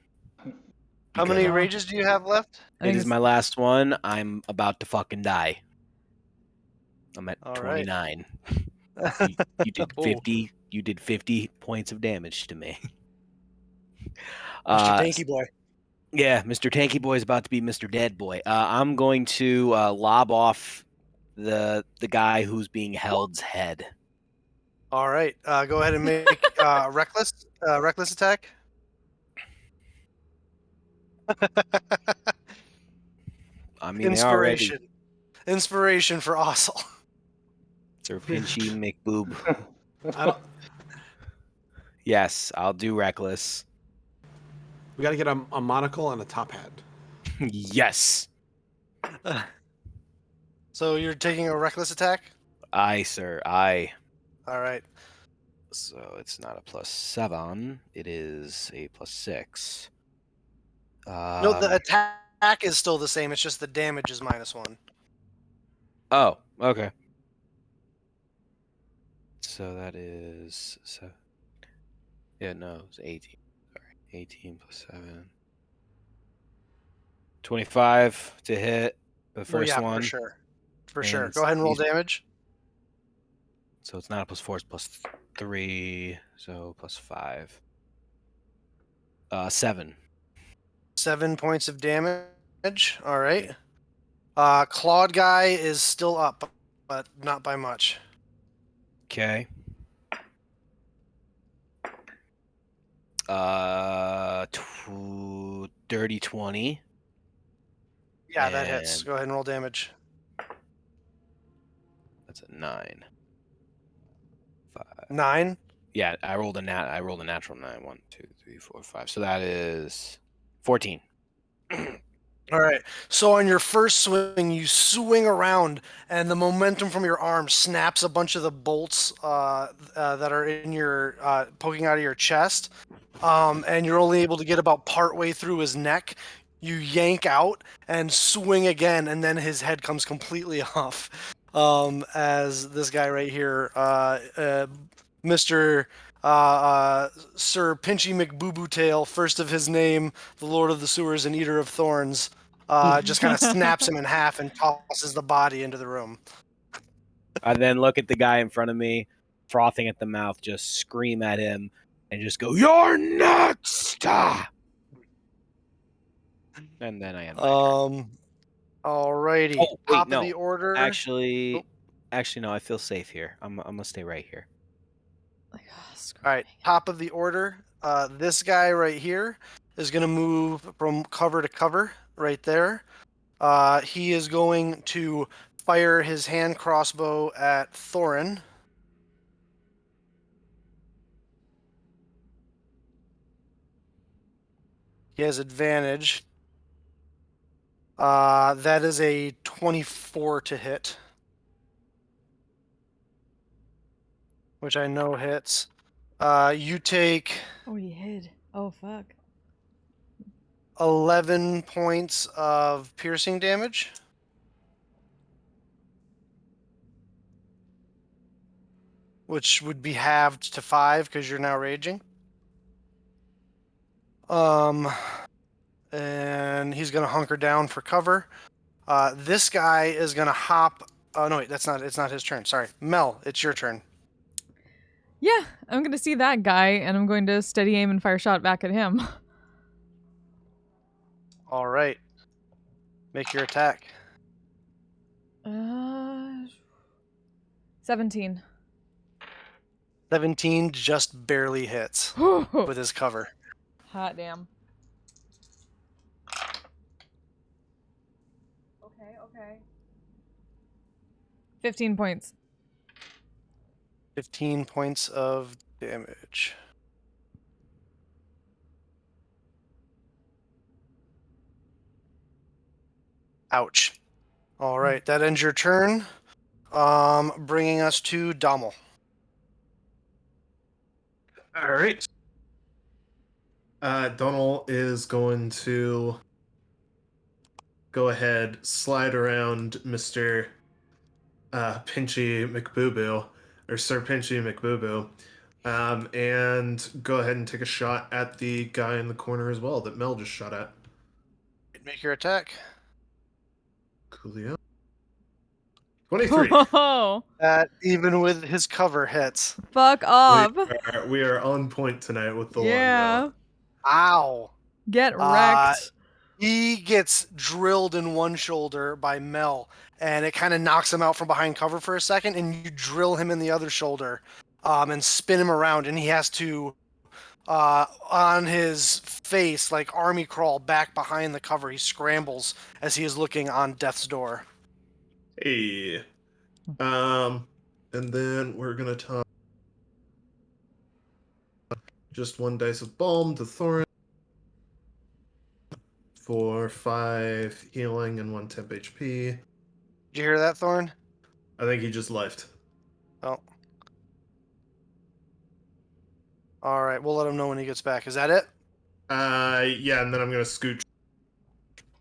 How many
Because-
rages do you have left?
I think
It is
it's-
my last one. I'm about to fucking die. I'm at
All right.
29. You did
Oh.
50. You did 50 points of damage to me.
Mr. Tanky Boy.
Yeah, Mr. Tanky Boy is about to be Mr. Dead Boy. I'm going to lob off the guy who's being held's head.
All right. Go ahead and make reckless attack.
I mean, they already
Inspiration for Ossel.
Sir Pinchy McBoob.
I don't,
Yes, I'll do reckless.
we got to get a monocle and a top hat.
Yes,
So you're taking a reckless attack?
aye, sir, aye.
All right.
So it's not a +7. It is a +6.
No, the attack is still the same. It's just the damage is -1.
Oh, okay. So that is yeah, no, it's 18. Sorry, 18 +7. 25 to hit the
Well,
first
yeah,
one.
for sure. For
And
sure. Go ahead and roll
these-
damage.
So it's not a +4, it's +3, so +5. 7.
7 points of damage. All right. Clawed guy is still up, but not by much.
Okay. Dirty 20.
Yeah, that hits.
And-
Go ahead and roll damage.
That's a 9. 5.
9.
Yeah, I rolled a natural 9. 1, 2, 3, 4, 5. So that is 14.
All right. So on your first swing, you swing around, and the momentum from your arm snaps a bunch of the bolts that are in your poking out of your chest, and you're only able to get about partway through his neck. You yank out and swing again, and then his head comes completely off. As this guy right here, Mr. Sir Pinchy McBooboo-tail, first of his name, the Lord of the Sewers and Eater of Thorns, just kind of snaps him in half and tosses the body into the room.
I then look at the guy in front of me, frothing at the mouth, just scream at him, and just go, "You're next!" And then I end my turn.
Alrighty.
Oh, wait,
Top
no.
of the order.
Actually, no, I feel safe here. I'm gonna stay right here.
Like, oh, screw
All right,
me.
top of the order. This guy right here is going to move from cover to cover right there. He is going to fire his hand crossbow at Thorin. He has advantage. That is a 24 to hit, which I know hits. You take
Oh, he hid. Oh, fuck.
11 points of piercing damage. Which would be halved to 5 because you're now raging. And he's gonna hunker down for cover. This guy is gonna hop. Oh no, wait, it's not his turn. Sorry, Mel, it's your turn.
Yeah, I'm going to see that guy, and I'm going to steady aim and fire a shot back at him.
All right. Make your attack.
17.
17 just barely hits with his cover.
Hot damn. Okay. 15 points.
15 points of damage. Ouch. All right, that ends your turn. Bringing us to Dommel.
All right. Donald is going to go ahead, slide around Mr. Pinchy McBooboo, or Sir Pinchy McBooboo, and go ahead and take a shot at the guy in the corner as well that Mel just shot at.
Make your attack.
Coolio. 23.
Oh,
That, even with his cover, hits.
fuck off.
We are on point tonight with the
Yeah.
longbow.
Ow.
Get wrecked.
He gets drilled in one shoulder by Mel, and it kind of knocks him out from behind cover for a second, and you drill him in the other shoulder and spin him around, and he has to, on his face, like army crawl back behind the cover. He scrambles as he is looking on death's door.
Hey. And then we're going to talk just one dice of balm to Thorin for 5 healing and 1 temp HP.
Did you hear that, Thorn?
I think he just left.
Oh. All right, we'll let him know when he gets back. Is that it?
Yeah, and then I'm going to scooch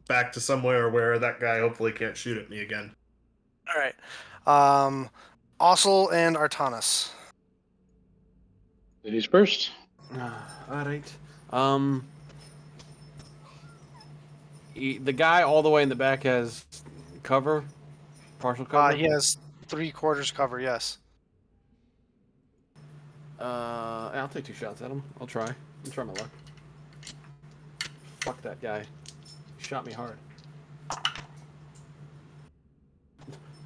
back to somewhere where that guy hopefully can't shoot at me again.
All right. Ossel and Artanis.
Ladies first.
All right. The guy all the way in the back has cover, partial cover.
He has 3/4 cover. Yes.
I'll take 2 shots at him. I'll try my luck. Fuck that guy. He shot me hard.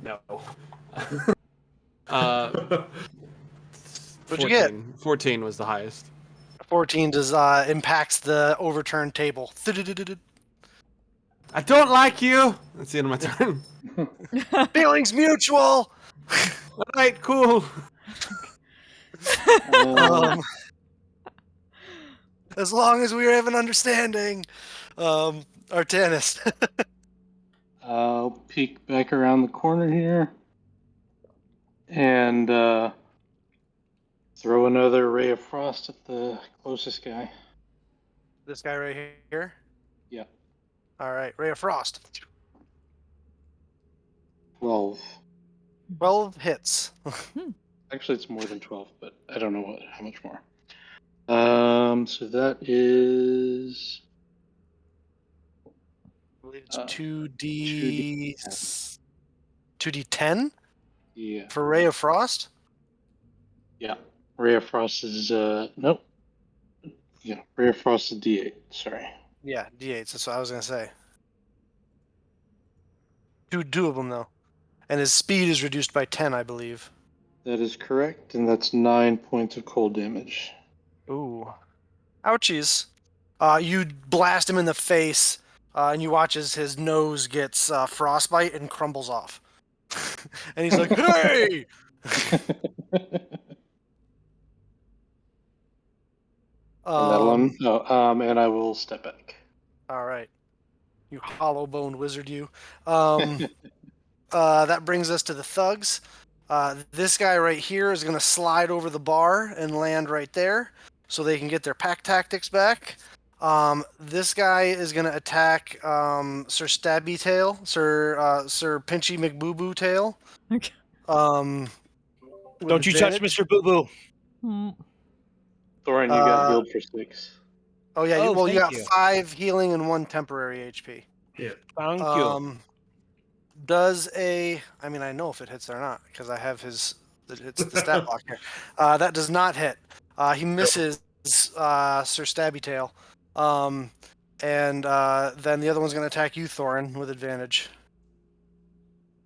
No.
What'd you get?
14 was the highest.
14 does impacts the overturned table.
I don't like you. That's the end of my turn.
Feelings mutual.
All right, cool.
As long as we have an understanding, Artanis.
I'll peek back around the corner here and throw another ray of frost at the closest guy.
This guy right here.
Yeah.
All right, ray of frost.
12.
12 hits.
Actually, it's more than 12, but I don't know how much more. So that is...
I believe it's 2d10
Yeah.
for ray of frost.
Yeah. Ray of Frost is, nope. Yeah, Ray of Frost is D8, sorry.
Yeah, d8s. That's what I was gonna say. Two of them though, and his speed is reduced by 10, I believe.
That is correct, and that's 9 points of cold damage.
Ooh, ouchies! You blast him in the face, and you watch as his nose gets frostbite and crumbles off. And he's like, "Hey!"
And that one? Oh, and I will step back.
All right, you hollow-boned wizard, you. That brings us to the thugs. This guy right here is going to slide over the bar and land right there so they can get their pack tactics back. This guy is going to attack Sir Stabby Tail, Sir Pinchy McBoo Tail.
Okay.
Don't you touch Mr. Boo Boo.
Thorin, you got healed for 6.
Oh, yeah.
Oh,
you got
thank you.
5 healing and 1 temporary HP.
Yeah.
Thank you.
Does I know if it hits or not because I have his It's the stat block here. That does not hit. He misses Sir Stabby Tail. And then the other one's going to attack you, Thorin, with advantage.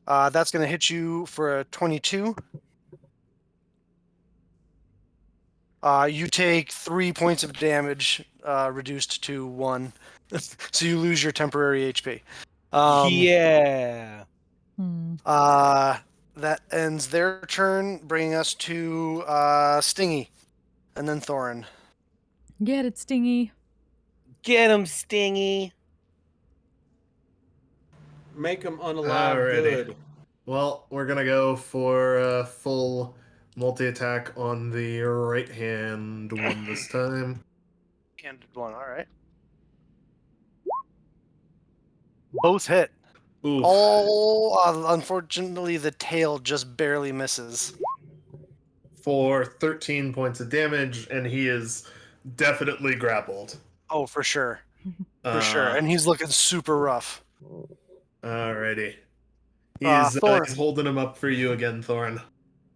That's going to hit you for a 22. You take 3 points of damage, reduced to 1. So you lose your temporary HP.
Yeah.
That ends their turn, bringing us to Stingy, and then Thorin.
Get it, Stingy.
Get him, Stingy.
Make him unalive
Alrighty.
good.
Well, we're gonna go for a full multi-attack on the right-hand one this time.
Handed one, all right. Both hit.
Oof.
Unfortunately, the tail just barely misses.
For 13 points of damage, and he is definitely grappled.
Oh, for sure. For sure. And he's looking super rough.
Alrighty. He's
Thorin.
holding him up for you again, Thorin.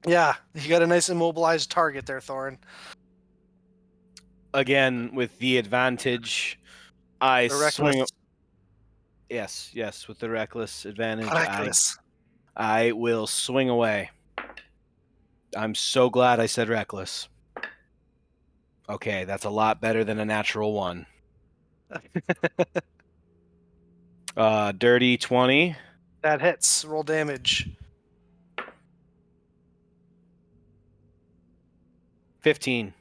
Yeah, you got a nice immobilized target there, Thorin.
Again, with the advantage, I
The
swing.
reckless.
Yes, with the reckless advantage,
Reckless.
I will swing away. I'm so glad I said reckless. Okay, that's a lot better than a natural 1. Dirty 20.
That hits. Roll damage.
15.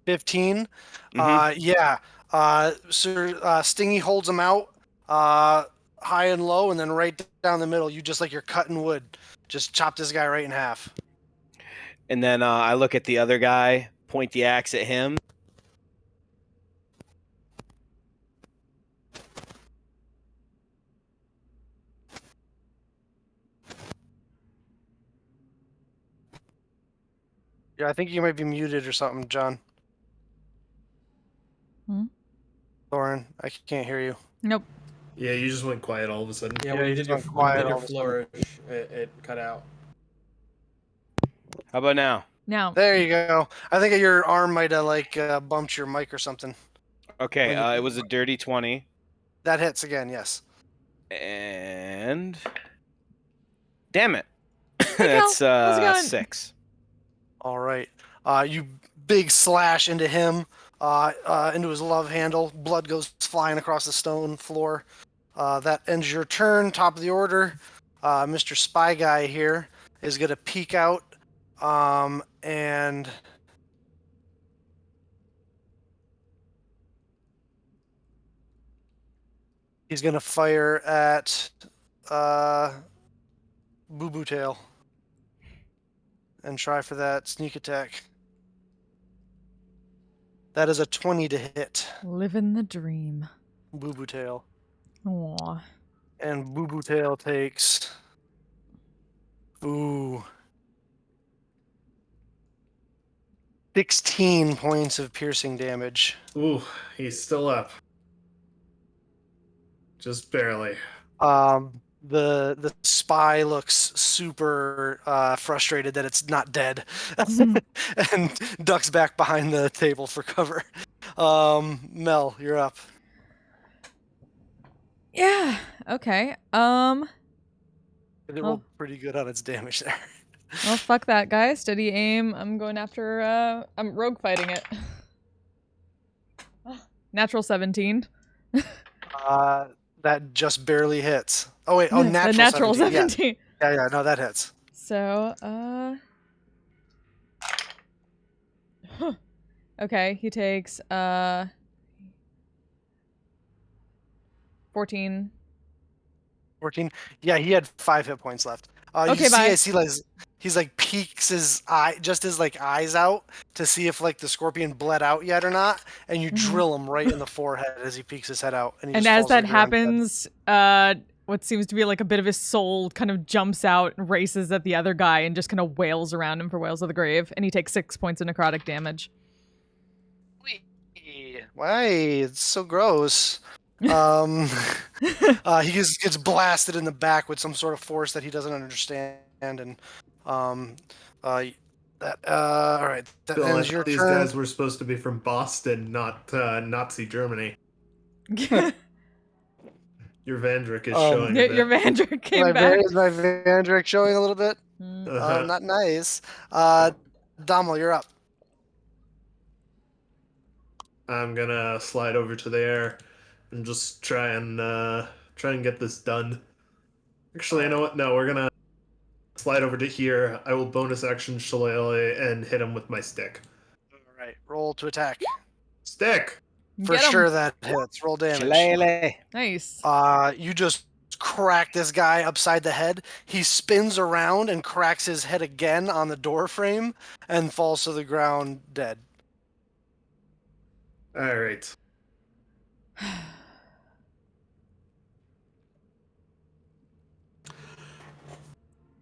15.
Mhm.
Yeah. Sir Stingy holds him out high and low, and then right down the middle. You just like you're cutting wood. Just chop this guy right in half.
And then I look at the other guy, point the axe at him.
Yeah, I think you might be muted or something, John. Thorin, I can't hear you.
Nope.
Yeah, you just went quiet all of a sudden.
Yeah,
Yeah,
when you
you
did
just
your,
went quiet
when you did your
all of a
flourish, it cut out.
How about now?
Now.
There you go. I think your arm might have bumped your mic or something.
Okay,
When you-
it was a dirty 20.
That hits again, yes.
And damn it.
Hey,
That's
Cal. How's it going?
6.
All right. You big slash into him, into his love handle. Blood goes flying across the stone floor. That ends your turn. Top of the order. Mr. Spy Guy here is going to peek out and he's going to fire at Boo Boo Tail and try for that sneak attack. That is a 20 to hit.
Living the dream.
Boo Boo Tail.
Aw.
And Boo Boo Tail takes 16 points of piercing damage.
Ooh, he's still up. Just barely.
The spy looks super frustrated that it's not dead, and ducks back behind the table for cover. Mel, you're up.
Yeah. Okay.
It rolled pretty good on its damage there.
Well, fuck that, guy. Steady aim. I'm going after, I'm rogue fighting it. Natural 17.
That just barely hits. Oh wait,
The
natural 17.
17.
Yeah, no, that hits.
So, okay, he takes, 14.
14. Yeah, he had 5 hit points left.
Okay,
you see,
bye.
I see, like, he's like peeks his eye, just his like eyes out to see if like the scorpion bled out yet or not, and you drill him right in the forehead as he peeks his head out. And, he
And
just
as
falls to
that
the ground dead.
happens, what seems to be like a bit of his soul kind of jumps out and races at the other guy and just kind of wails around him for Wails of the Grave, and he takes 6 points of necrotic damage.
Why? It's so gross. He just gets blasted in the back with some sort of force that he doesn't understand, and All right. That
Bill, I
ends your
thought these
turn.
guys were supposed to be from Boston, not Nazi Germany. Your Vandrick is showing a bit.
Your Vandrick came back.
Is my Vandrick showing a little bit?
Uh-huh.
Not nice. Dommel, you're up.
I'm gonna slide over to there and just try and get this done. Actually, you know what? No, we're gonna slide over to here. I will bonus action Shillelagh and hit him with my stick.
All right. Roll to attack.
Stick!
For
Get 'em.
sure that hits. Roll damage.
Shillelagh.
Nice.
You just crack this guy upside the head. He spins around and cracks his head again on the door frame and falls to the ground dead.
Alright.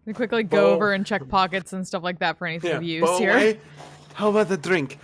We quickly go over and check pockets and stuff like that for anything of use
Bo
here.
away. How about the drink?